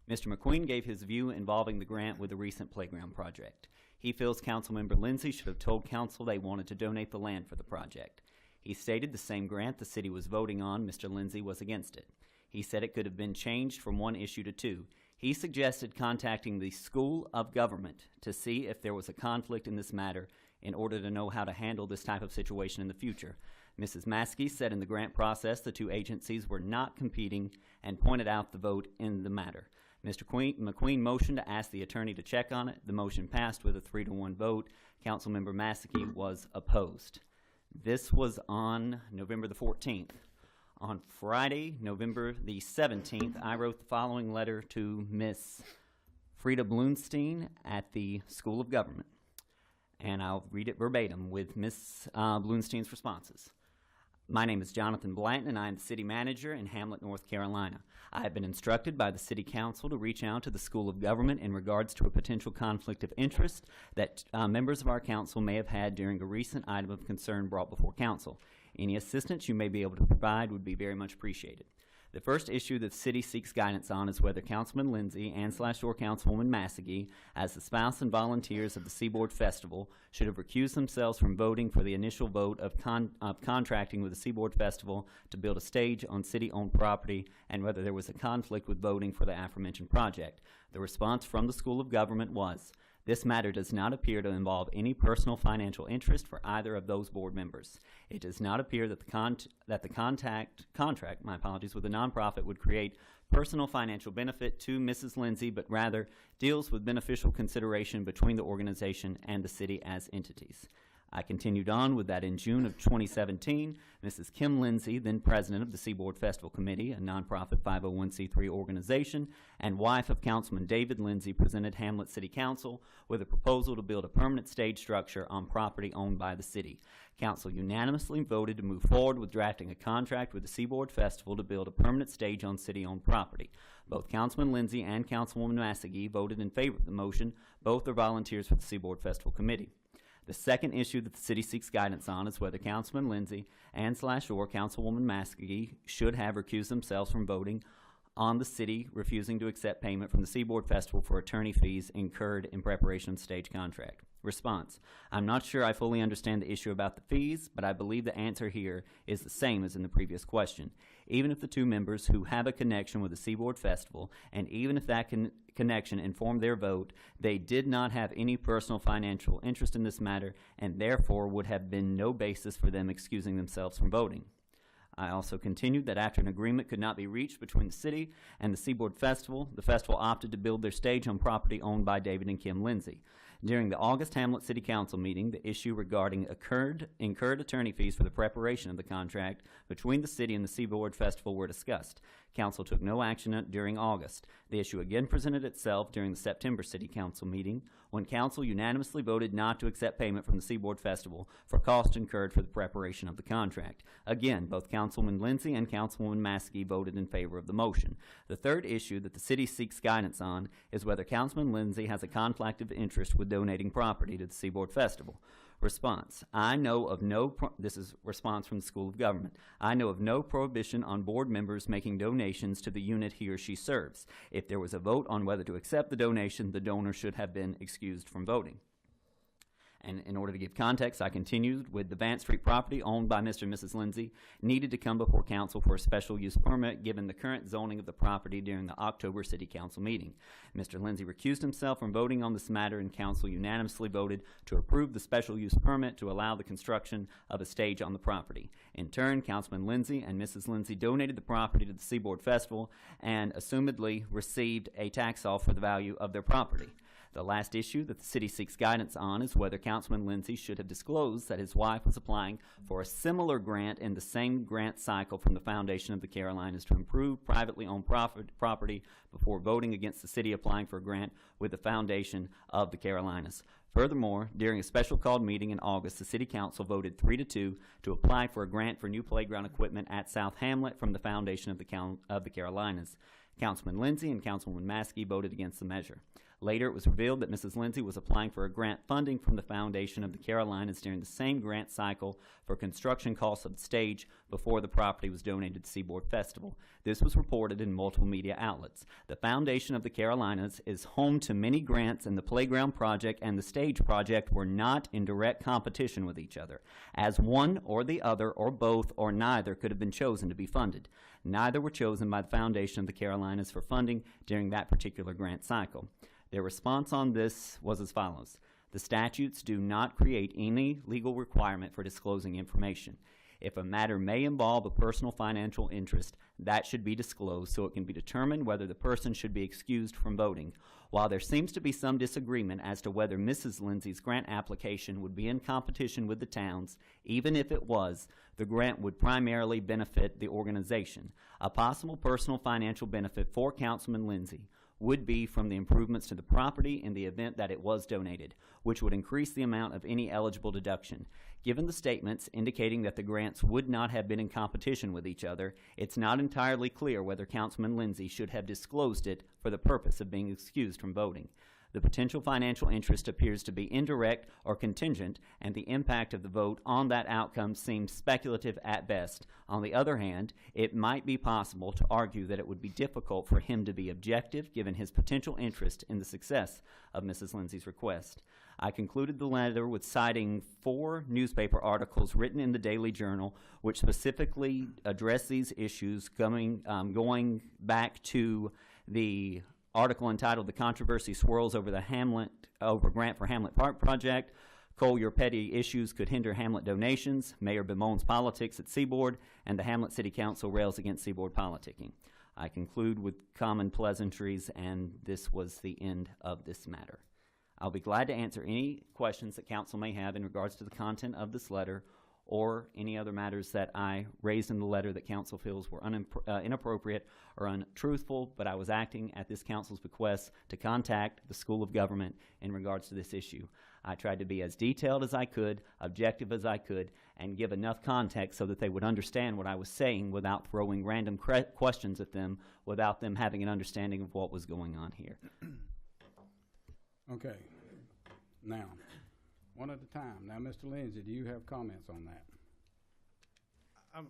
Mr. McQueen gave his view involving the grant with the recent playground project. He feels Councilmember Lindsay should have told council they wanted to donate the land for the project. He stated the same grant the city was voting on, Mr. Lindsay was against it. He said it could have been changed from one issue to two. He suggested contacting the School of Government to see if there was a conflict in this matter in order to know how to handle this type of situation in the future. Mrs. Maskey said in the grant process the two agencies were not competing and pointed out the vote in the matter. Mr. McQueen motioned to ask the attorney to check on it. The motion passed with a 3-1 vote. Councilmember Maskey was opposed. This was on November the 14th. On Friday, November the 17th, I wrote the following letter to Miss Frida Blunstein at the School of Government. And I'll read it verbatim with Ms. Blunstein's responses. My name is Jonathan Blanton, and I am the city manager in Hamlet, North Carolina. I have been instructed by the city council to reach out to the School of Government in regards to a potential conflict of interest that members of our council may have had during a recent item of concern brought before council. Any assistance you may be able to provide would be very much appreciated. The first issue that the city seeks guidance on is whether Councilman Lindsay and / or Councilwoman Massey, as the spouse and volunteers of the Seaboard Festival, should have recused themselves from voting for the initial vote of contracting with the Seaboard Festival to build a stage on city-owned property, and whether there was a conflict with voting for the aforementioned project. The response from the School of Government was, this matter does not appear to involve any personal financial interest for either of those board members. It does not appear that the contract with the nonprofit would create personal financial benefit to Mrs. Lindsay, but rather deals with beneficial consideration between the organization and the city as entities. I continued on with that in June of 2017, Mrs. Kim Lindsay, then president of the Seaboard Festival Committee, a nonprofit 501c3 organization, and wife of Councilman David Lindsay, presented Hamlet City Council with a proposal to build a permanent stage structure on property owned by the city. Council unanimously voted to move forward with drafting a contract with the Seaboard Festival to build a permanent stage on city-owned property. Both Councilman Lindsay and Councilwoman Massey voted in favor of the motion. Both are volunteers for the Seaboard Festival Committee. The second issue that the city seeks guidance on is whether Councilman Lindsay and / or Councilwoman Maskey should have recused themselves from voting on the city refusing to accept payment from the Seaboard Festival for attorney fees incurred in preparation of the stage contract. Response: I'm not sure I fully understand the issue about the fees, but I believe the answer here is the same as in the previous question. even if the two members who have a connection with the Seaboard Festival, and even if that connection informed their vote, they did not have any personal financial interest in this matter, and therefore would have been no basis for them excusing themselves from voting. I also continued that after an agreement could not be reached between the city and the Seaboard Festival, the festival opted to build their stage on property owned by David and Kim Lindsay. During the August Hamlet City Council meeting, the issue regarding incurred attorney fees for the preparation of the contract between the city and the Seaboard Festival were discussed. Council took no action during August. The issue again presented itself during the September City Council meeting, when Council unanimously voted not to accept payment from the Seaboard Festival for costs incurred for the preparation of the contract. Again, both Councilman Lindsay and Councilwoman Maskey voted in favor of the motion. The third issue that the city seeks guidance on is whether Councilman Lindsay has a conflict of interest with donating property to the Seaboard Festival. Response: I know of no, this is response from the School of Government. I know of no prohibition on board members making donations to the unit he or she serves. If there was a vote on whether to accept the donation, the donor should have been excused from voting. And in order to give context, I continued with the Vance Street property owned by Mr. and Mrs. Lindsay needed to come before council for a special use permit given the current zoning of the property during the October City Council meeting. Mr. Lindsay recused himself from voting on this matter, and council unanimously voted to approve the special use permit to allow the construction of a stage on the property. In turn, Councilman Lindsay and Mrs. Lindsay donated the property to the Seaboard Festival and assumedly received a tax off for the value of their property. The last issue that the city seeks guidance on is whether Councilman Lindsay should have disclosed that his wife was applying for a similar grant in the same grant cycle from the Foundation of the Carolinas to improve privately owned property before voting against the city applying for a grant with the Foundation of the Carolinas. Furthermore, during a special called meeting in August, the City Council voted 3-2 to apply for a grant for new playground equipment at South Hamlet from the Foundation of the Carolinas. Councilman Lindsay and Councilwoman Maskey voted against the measure. Later, it was revealed that Mrs. Lindsay was applying for a grant funding from the Foundation of the Carolinas during the same grant cycle for construction costs of the stage before the property was donated to Seaboard Festival. This was reported in multiple media outlets. The Foundation of the Carolinas is home to many grants, and the playground project and the stage project were not in direct competition with each other, as one or the other or both or neither could have been chosen to be funded. Neither were chosen by the Foundation of the Carolinas for funding during that particular grant cycle. Their response on this was as follows: the statutes do not create any legal requirement for disclosing information. If a matter may involve a personal financial interest, that should be disclosed so it can be determined whether the person should be excused from voting. While there seems to be some disagreement as to whether Mrs. Lindsay's grant application would be in competition with the town's, even if it was, the grant would primarily benefit the organization. A possible personal financial benefit for Councilman Lindsay would be from the improvements to the property in the event that it was donated, which would increase the amount of any eligible deduction. Given the statements indicating that the grants would not have been in competition with each other, it's not entirely clear whether Councilman Lindsay should have disclosed it for the purpose of being excused from voting. The potential financial interest appears to be indirect or contingent, and the impact of the vote on that outcome seems speculative at best. On the other hand, it might be possible to argue that it would be difficult for him to be objective given his potential interest in the success of Mrs. Lindsay's request. I concluded the letter with citing 4 newspaper articles written in the Daily Journal which specifically address these issues, going back to the article entitled "The Controversy Swirls Over Grant for Hamlet Park Project," "Cole, Your Petty Issues Could Hinder Hamlet Donations," "Mayor Bemoans Politics at Seaboard," and "The Hamlet City Council Rails Against Seaboard Politicking." I conclude with common pleasantries, and this was the end of this matter. I'll be glad to answer any questions that council may have in regards to the content of this letter or any other matters that I raised in the letter that council feels were inappropriate or untruthful, but I was acting at this council's bequest to contact the School of Government in regards to this issue. I tried to be as detailed as I could, objective as I could, and give enough context so that they would understand what I was saying without throwing random questions at them, without them having an understanding of what was going on here. Okay. Now, one at a time. Now, Mr. Lindsay, do you have comments on that? I'm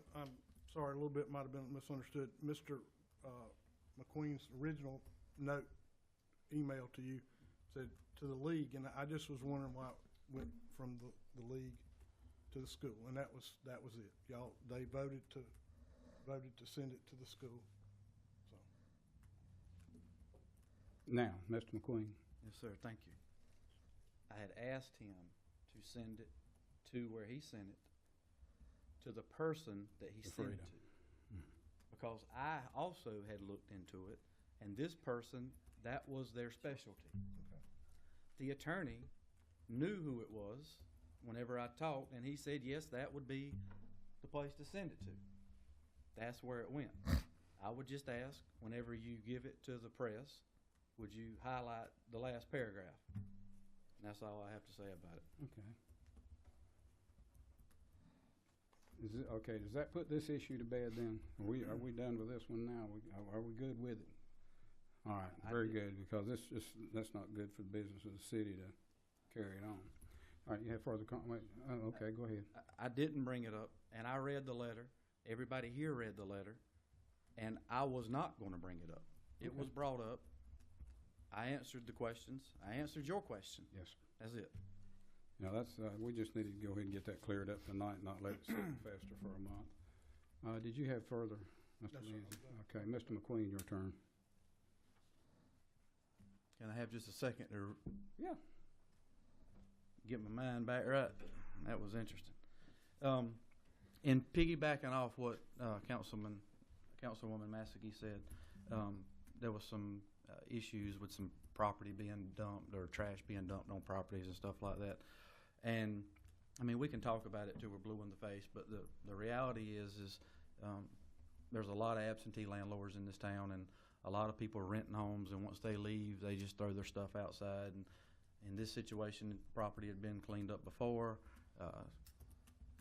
sorry, a little bit might have been misunderstood. Mr. McQueen's original note email to you said to the league, and I just was wondering why it went from the league to the school, and that was it. Y'all, they voted to voted to send it to the school. So, Now, Mr. McQueen. Yes, sir, thank you. I had asked him to send it to where he sent it, to the person that he To sent it Freedom. to. Because I also had looked into it, and this person, that was their specialty. okay. The attorney knew who it was whenever I talked, and he said, yes, that would be the place to send it to. That's where it went. I would just ask, whenever you give it to the press, would you highlight the last paragraph? And that's all I have to say about it. Okay. Okay, does that put this issue to bed then? Are we done with this one now? Are we good with it? All right, I very did- good, because that's not good for the business of the city to carry it on. All right, you have further comment? Oh, okay, go ahead. I didn't bring it up, and I read the letter. Everybody here read the letter, and I was not going to bring it up. It Okay. was brought up. I answered the questions. I answered your question. Yes, sir. That's it. Now, we just needed to go ahead and get that cleared up tonight, not let it sit fester for a month. Did you have further, Mr. No, sir, Lindsay? I'm Okay, Mr. McQueen, your turn. Can I have just a second to Yeah. get my mind back right? That was interesting. In piggybacking off what Councilwoman Massey said, there was some issues with some property being dumped or trash being dumped on properties and stuff like that. And I mean, we can talk about it till we're blue in the face, but the reality is there's a lot of absentee landlords in this town, and a lot of people are renting homes, and once they leave, they just throw their stuff outside. And in this situation, the property had been cleaned up before.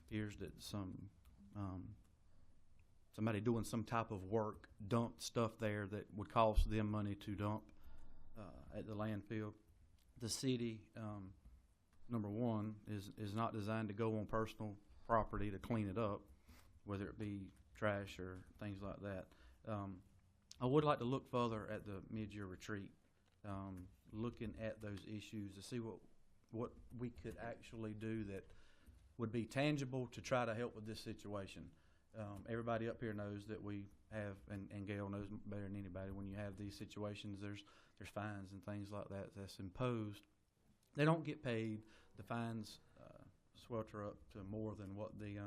Appears that somebody doing some type of work dumped stuff there that would cost them money to dump at the landfill. The city, number one, is not designed to go on personal property to clean it up, whether it be trash or things like that. I would like to look further at the mid-year retreat, looking at those issues to see what we could actually do that would be tangible to try to help with this situation. Everybody up here knows that we have, and Gail knows better than anybody, when you have these situations, there's fines and things like that that's imposed. They don't get paid. The fines swelter up to more than what the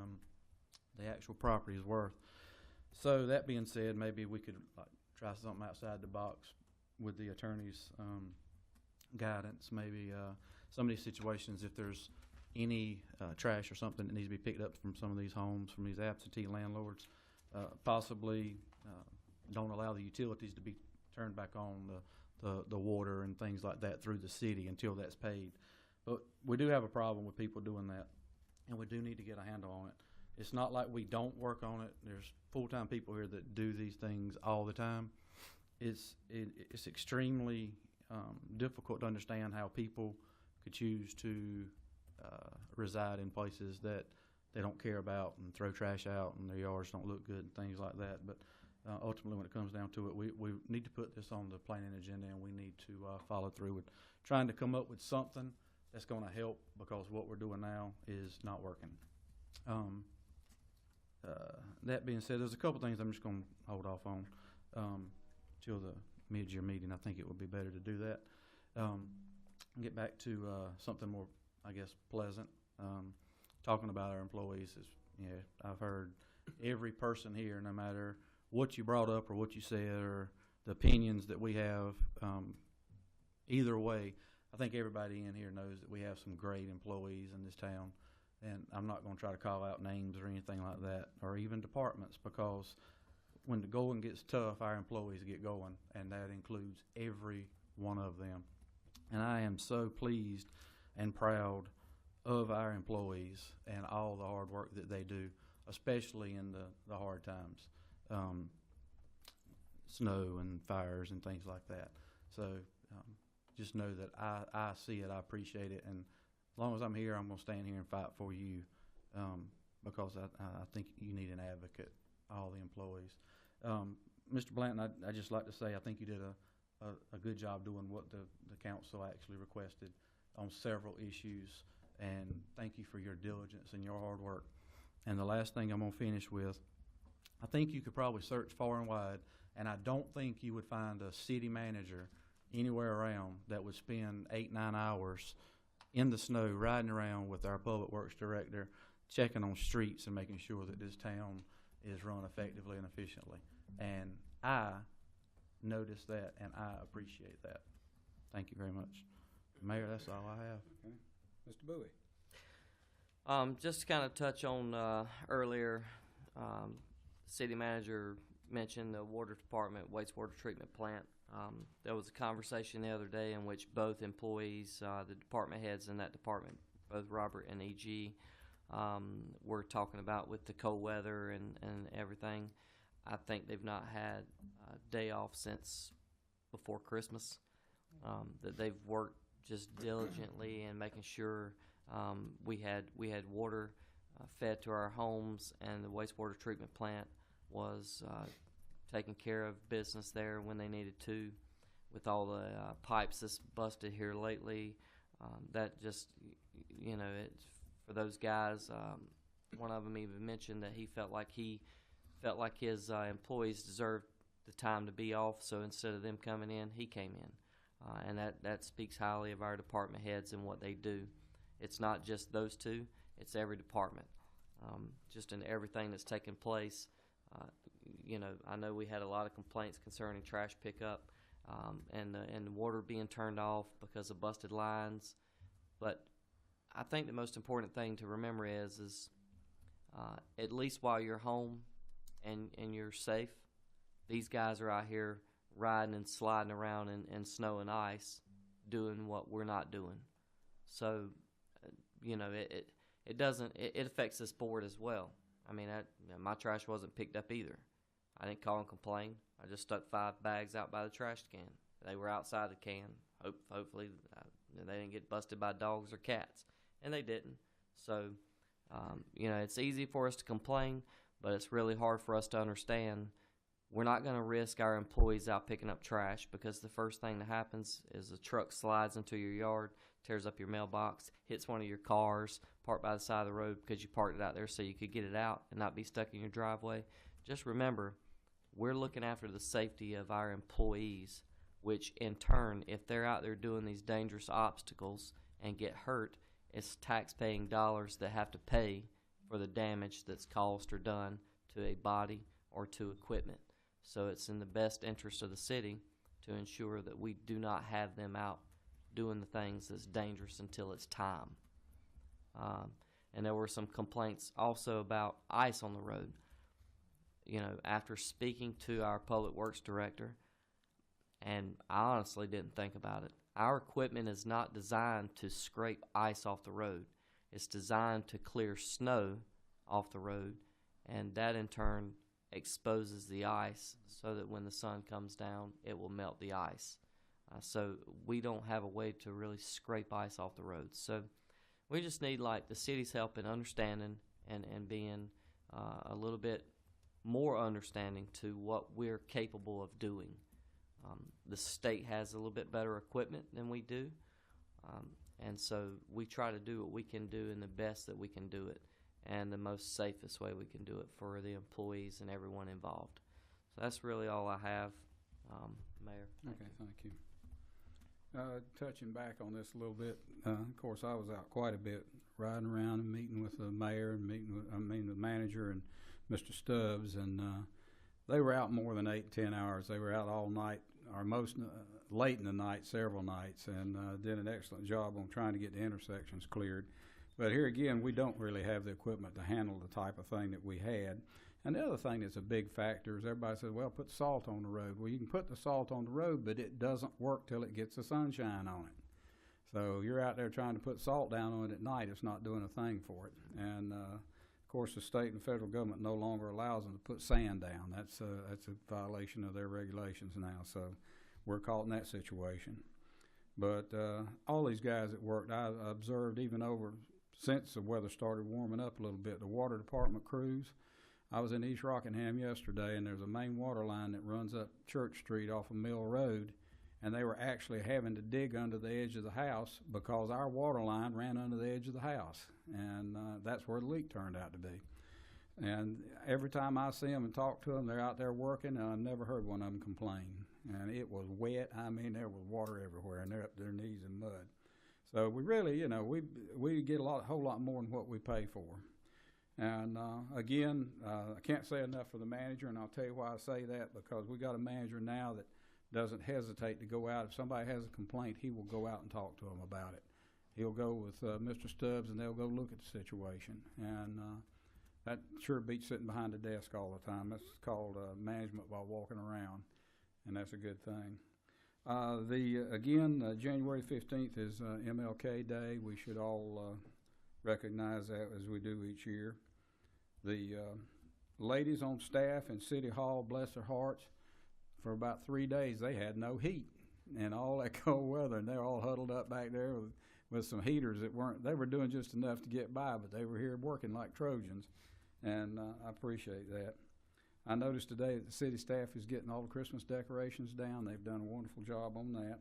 actual property is worth. So that being said, maybe we could try something outside the box with the attorney's guidance. Maybe some of these situations, if there's any trash or something that needs to be picked up from some of these homes, from these absentee landlords, possibly don't allow the utilities to be turned back on, the water and things like that through the city until that's paid. But we do have a problem with people doing that, and we do need to get a handle on it. It's not like we don't work on it. There's full-time people here that do these things all the time. It's extremely difficult to understand how people could choose to reside in places that they don't care about and throw trash out and their yards don't look good and things like that. But ultimately, when it comes down to it, we need to put this on the planning agenda, and we need to follow through with trying to come up with something that's going to help, because what we're doing now is not working. That being said, there's a couple things I'm just going to hold off on till the mid-year meeting. I think it would be better to do that. Get back to something more, I guess, pleasant. Talking about our employees is, I've heard every person here, no matter what you brought up or what you said or the opinions that we have, either way, I think everybody in here knows that we have some great employees in this town. And I'm not going to try to call out names or anything like that, or even departments, because when the going gets tough, our employees get going, and that includes every one of them. And I am so pleased and proud of our employees and all the hard work that they do, especially in the hard times, snow and fires and things like that. So just know that I see it, I appreciate it, and as long as I'm here, I'm going to stand here and fight for you, because I think you need an advocate, all the employees. Mr. Blanton, I'd just like to say I think you did a good job doing what the council actually requested on several issues, and thank you for your diligence and your hard work. And the last thing I'm going to finish with I think you could probably search far and wide, and I don't think you would find a city manager anywhere around that would spend 8-9 hours in the snow riding around with our public works director, checking on streets and making sure that this town is run effectively and efficiently. And I noticed that, and I appreciate that. Thank you very much. Mayor, that's all I have. Okay. Mr. Bowie? Just to kind of touch on earlier, city manager mentioned the water department wastewater treatment plant. There was a conversation the other day in which both employees, the department heads in that department, both Robert and E.G., were talking about with the cold weather and everything. I think they've not had a day off since before Christmas. That they've worked just diligently in making sure we had water fed to our homes, and the wastewater treatment plant was taking care of business there when they needed to. With all the pipes that's busted here lately, that just, you know, it's for those guys. One of them even mentioned that he felt like his employees deserved the time to be off, so instead of them coming in, he came in. And that speaks highly of our department heads and what they do. It's not just those two, it's every department. Just in everything that's taken place. You know, I know we had a lot of complaints concerning trash pickup and the water being turned off because of busted lines. But I think the most important thing to remember is at least while you're home and you're safe, these guys are out here riding and sliding around in snow and ice doing what we're not doing. So, you know, it affects this board as well. I mean, my trash wasn't picked up either. I didn't call and complain. I just stuck 5 bags out by the trash can. They were outside the can. Hopefully they didn't get busted by dogs or cats, and they didn't. So, you know, it's easy for us to complain, but it's really hard for us to understand. We're not going to risk our employees out picking up trash, because the first thing that happens is a truck slides into your yard, tears up your mailbox, hits one of your cars parked by the side of the road because you parked it out there so you could get it out and not be stuck in your driveway. Just remember, we're looking after the safety of our employees, which in turn, if they're out there doing these dangerous obstacles and get hurt, it's tax-paying dollars that have to pay for the damage that's caused or done to a body or to equipment. So it's in the best interest of the city to ensure that we do not have them out doing the things that's dangerous until it's time. And there were some complaints also about ice on the road. You know, after speaking to our public works director, and I honestly didn't think about it, our equipment is not designed to scrape ice off the road. It's designed to clear snow off the road, and that in turn exposes the ice so that when the sun comes down, it will melt the ice. So we don't have a way to really scrape ice off the road. So we just need like the city's help in understanding and being a little bit more understanding to what we're capable of doing. The state has a little bit better equipment than we do, and so we try to do what we can do in the best that we can do it, and the most safest way we can do it for the employees and everyone involved. So that's really all I have, Mayor. Okay, thank you. Touching back on this a little bit, of course, I was out quite a bit, riding around and meeting with the mayor and the manager and Mr. Stubbs, and they were out more than 8-10 hours. They were out all night, or most late in the night, several nights, and did an excellent job on trying to get the intersections cleared. But here again, we don't really have the equipment to handle the type of thing that we had. And the other thing that's a big factor is everybody says, well, put salt on the road. Well, you can put the salt on the road, but it doesn't work till it gets the sunshine on it. So you're out there trying to put salt down on it at night, it's not doing a thing for it. And of course, the state and federal government no longer allows them to put sand down. That's a violation of their regulations now. So we're caught in that situation. But all these guys that worked, I observed even over since the weather started warming up a little bit, the water department crews. I was in East Rockingham yesterday, and there's a main water line that runs up Church Street off of Mill Road, and they were actually having to dig under the edge of the house because our water line ran under the edge of the house, and that's where the leak turned out to be. And every time I see them and talk to them, they're out there working, and I've never heard one of them complain. And it was wet. I mean, there was water everywhere, and they're up to their knees in mud. So we really, you know, we get a whole lot more than what we pay for. And again, I can't say enough for the manager, and I'll tell you why I say that, because we got a manager now that doesn't hesitate to go out. If somebody has a complaint, he will go out and talk to them about it. He'll go with Mr. Stubbs, and they'll go look at the situation. And that sure beats sitting behind a desk all the time. That's called management by walking around, and that's a good thing. January 15th is MLK Day. We should all recognize that as we do each year. The ladies on staff in City Hall, bless their hearts, for about 3 days they had no heat and all that cold weather, and they're all huddled up back there with some heaters they were doing just enough to get by, but they were here working like Trojans, and I appreciate that. I noticed today that the city staff is getting all the Christmas decorations down. They've done a wonderful job on that.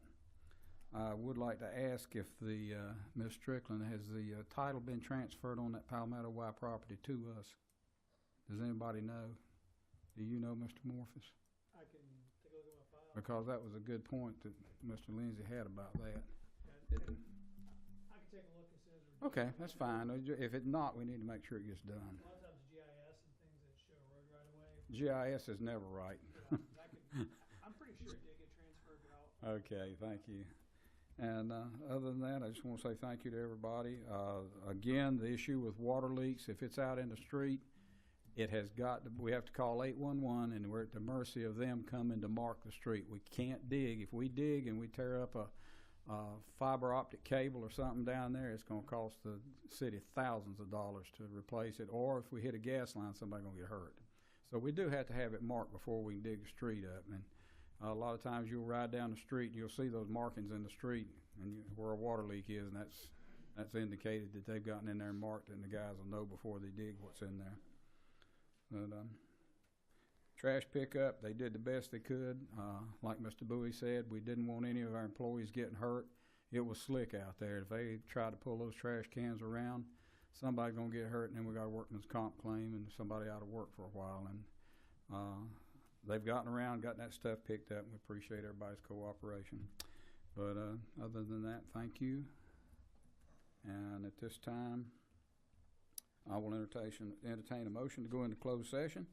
I would like to ask if Ms. Strickland, has the title been transferred on that Palmetto Y property to us? Does anybody know? Do you know, Mr. Morphus? I can take a look at my file. Because that was a good point that Mr. Lindsay had about that. I can take a look as soon as we're done. Okay, that's fine. If it's not, we need to make sure it gets done. A lot of times GIS and things that show a road right away. GIS is never right. I'm pretty sure it did get transferred, but I'll. Okay, thank you. And other than that, I just want to say thank you to everybody. Again, the issue with water leaks, if it's out in the street, we have to call 811, and we're at the mercy of them coming to mark the street. We can't dig. If we dig and we tear up a fiber optic cable or something down there, it's going to cost the city thousands of dollars to replace it. Or if we hit a gas line, somebody's going to get hurt. So we do have to have it marked before we can dig the street up. And a lot of times you'll ride down the street and you'll see those markings in the street and where a water leak is, and that's indicated that they've gotten in there and marked it, and the guys will know before they dig what's in there. But trash pickup, they did the best they could. Like Mr. Bowie said, we didn't want any of our employees getting hurt. It was slick out there. If they tried to pull those trash cans around, somebody's going to get hurt, and then we got a workman's comp claim, and somebody out of work for a while. And they've gotten that stuff picked up, and we appreciate everybody's cooperation. But other than that, thank you. And at this time, I will entertain a motion to go into closed session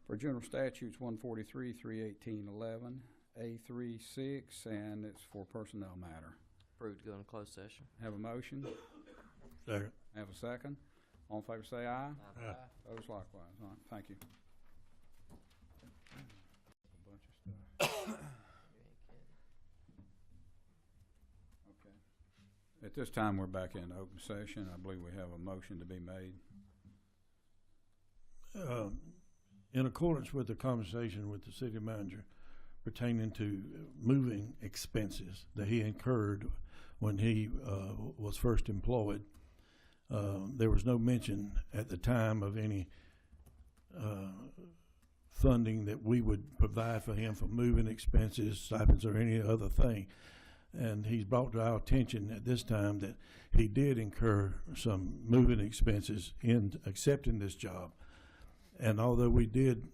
for General Statutes 143, 318.11, A36, and it's for personnel matter. Approved to go into closed session. Have a motion? Second. Have a second? All in favor say aye. Aye. Opposed likewise. All right, thank you. A bunch of stuff. Okay. At this time, we're back in open session. I believe we have a motion to be made. In accordance with the conversation with the city manager pertaining to moving expenses that he incurred when he was first employed, there was no mention at the time of any funding that we would provide for him for moving expenses, stipends, or any other thing. And he's brought to our attention at this time that he did incur some moving expenses in accepting this job. And although we did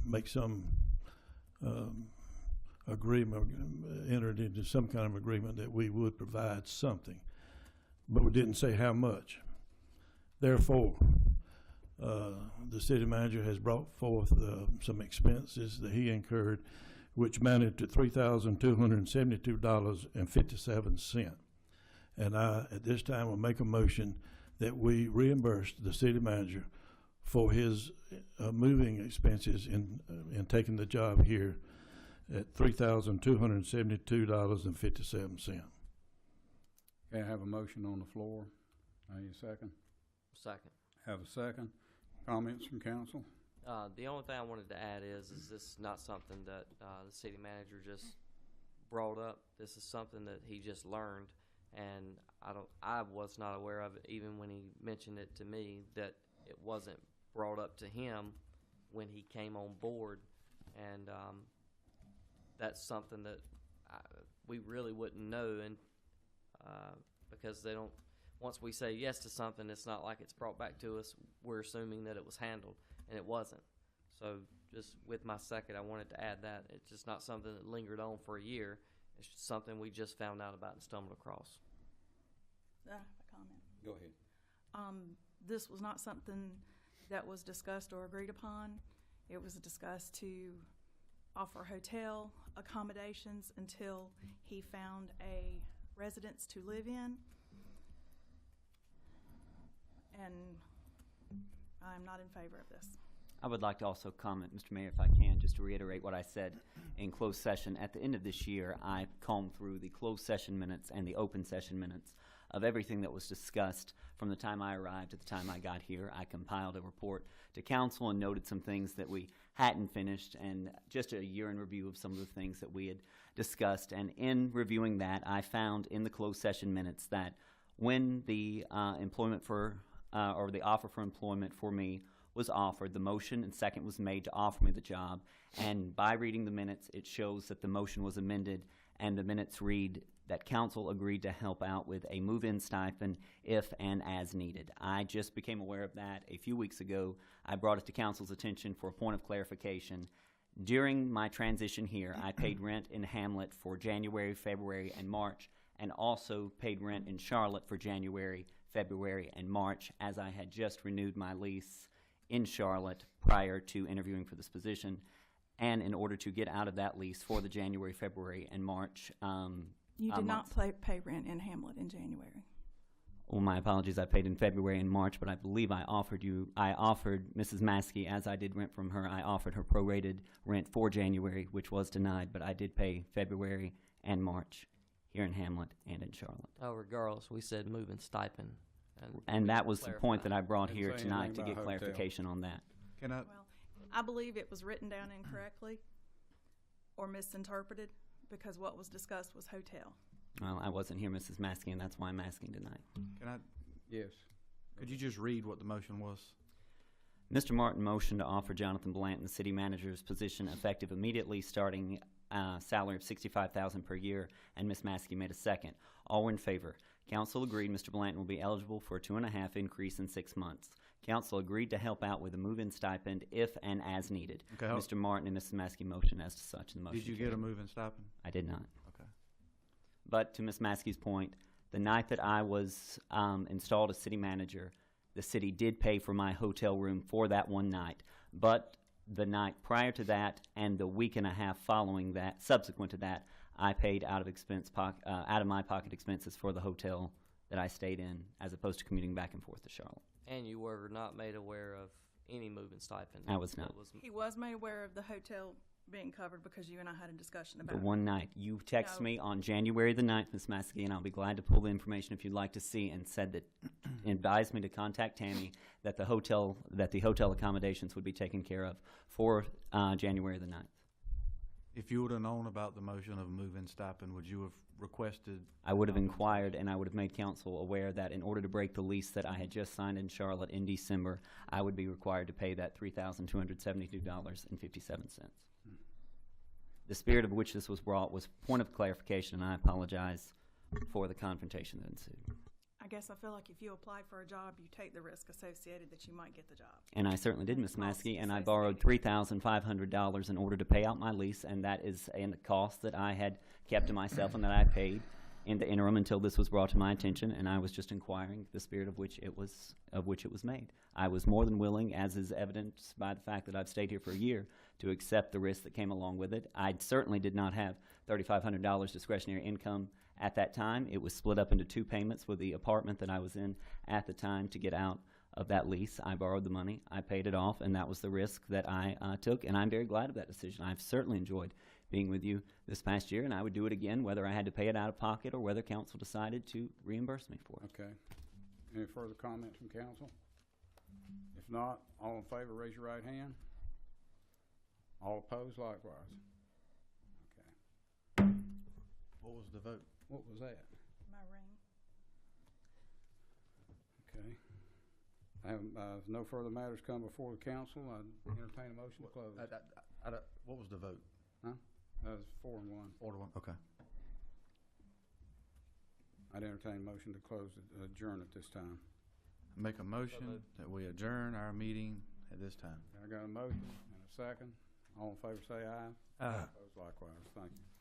make some agreement, entered into some kind of agreement that we would provide something, but we didn't say how much. Therefore, the city manager has brought forth some expenses that he incurred, which amounted to $3,272.57. And I, at this time, will make a motion that we reimburse the city manager for his moving expenses in taking the job here at $3,272.57. Okay, I have a motion on the floor. I need a second. Second. Have a second. Comments from council? The only thing I wanted to add is this is not something that the city manager just brought up. This is something that he just learned, and I was not aware of it even when he mentioned it to me, that it wasn't brought up to him when he came on board, and that's something that we really wouldn't know, and because once we say yes to something, it's not like it's brought back to us. We're assuming that it was handled, and it wasn't. So just with my second, I wanted to add that. It's just not something that lingered on for a year. It's just something we just found out about and stumbled across. I have a comment. Go ahead. This was not something that was discussed or agreed upon. It was discussed to offer hotel accommodations until he found a residence to live in. And I'm not in favor of this. I would like to also comment, Mr. Mayor, if I can, just to reiterate what I said in closed session. At the end of this year, I combed through the closed session minutes and the open session minutes of everything that was discussed from the time I arrived to the time I got here. I compiled a report to council and noted some things that we hadn't finished, and just a year in review of some of the things that we had discussed. And in reviewing that, I found in the closed session minutes that when the employment for or the offer for employment for me was offered, the motion and second was made to offer me the job. And by reading the minutes, it shows that the motion was amended, and the minutes read that council agreed to help out with a move-in stipend if and as needed. I just became aware of that a few weeks ago. I brought it to council's attention for a point of clarification. During my transition here, I paid rent in Hamlet for January, February, and March, and also paid rent in Charlotte for January, February, and March, as I had just renewed my lease in Charlotte prior to interviewing for this position. And in order to get out of that lease for the January, February, and March You did not pay rent in Hamlet in January. Well, my apologies. I paid in February and March, but I believe I offered Mrs. Maskey, as I did rent from her, I offered her prorated rent for January, which was denied, but I did pay February and March here in Hamlet and in Charlotte. Oh, regardless, we said moving stipend. And that was the point that I brought Didn't here say tonight anything to get about hotel. clarification on that. Can I, Well, I believe it was written down incorrectly or misinterpreted because what was discussed was hotel. Well, I wasn't here, Mrs. Maskey, and that's why I'm asking tonight. can I, Yes. could you just read what the motion was? Mr. Martin motioned to offer Jonathan Blanton the city manager's position effective immediately, starting salary of $65,000 per year, and Ms. Maskey made a second. All were in favor. Council agreed Mr. Blanton will be eligible for a 2.5 increase in 6 months. Council agreed to help out with a move-in stipend if and as needed. Okay, Mr. Martin and Mrs. Maskey motioned as to such. The motion Did you get a move-in stipend? I did not. Okay. But to Ms. Maskey's point, the night that I was installed as city manager, the city did pay for my hotel room for that one night. But the night prior to that and the week and a half following that, subsequent to that, I paid out of my pocket expenses for the hotel that I stayed in, as opposed to commuting back and forth to Charlotte. And you were not made aware of any moving stipend. I was not. He was made aware of the hotel being covered because you and I had a discussion about The it. one night. You text No. me on January the 9th, Ms. Maskey, and I'll be glad to pull the information if you'd like to see, and said that, advised me to contact Tammy that the hotel accommodations would be taken care of for January the 9th. If you would have known about the motion of move-in stipend, would you have requested? I would have inquired, and I would have made council aware that in order to break the lease that I had just signed in Charlotte in December, I would be required to pay that $3,272.57. The spirit of which this was brought was point of clarification, and I apologize for the confrontation that ensued. I guess I feel like if you apply for a job, you take the risk associated that you might get the job. And I certainly did, Ms. Costs Maskey, and I associated. borrowed $3,500 in order to pay out my lease, and that is a cost that I had kept to myself and that I paid in the interim until this was brought to my attention, and I was just inquiring the spirit of which it was made. I was more than willing, as is evidenced by the fact that I've stayed here for a year, to accept the risk that came along with it. I certainly did not have $3,500 discretionary income at that time. It was split up into 2 payments with the apartment that I was in at the time to get out of that lease. I borrowed the money, I paid it off, and that was the risk that I took, and I'm very glad of that decision. I've certainly enjoyed being with you this past year, and I would do it again, whether I had to pay it out of pocket or whether council decided to reimburse me for it. Okay. Any further comments from council? If not, all in favor, raise your right hand. All opposed, likewise. Okay. What was the vote? What was that? My ring. Okay. I have, no further matters come before the council. I entertain a motion to close. What was the vote? That was 4-1. 4-1, okay. I'd entertain a motion to close, adjourn at this time. Make a motion that we adjourn our meeting at this time. I got a motion and a second. All in favor say aye. Aye. Opposed likewise. Thank you.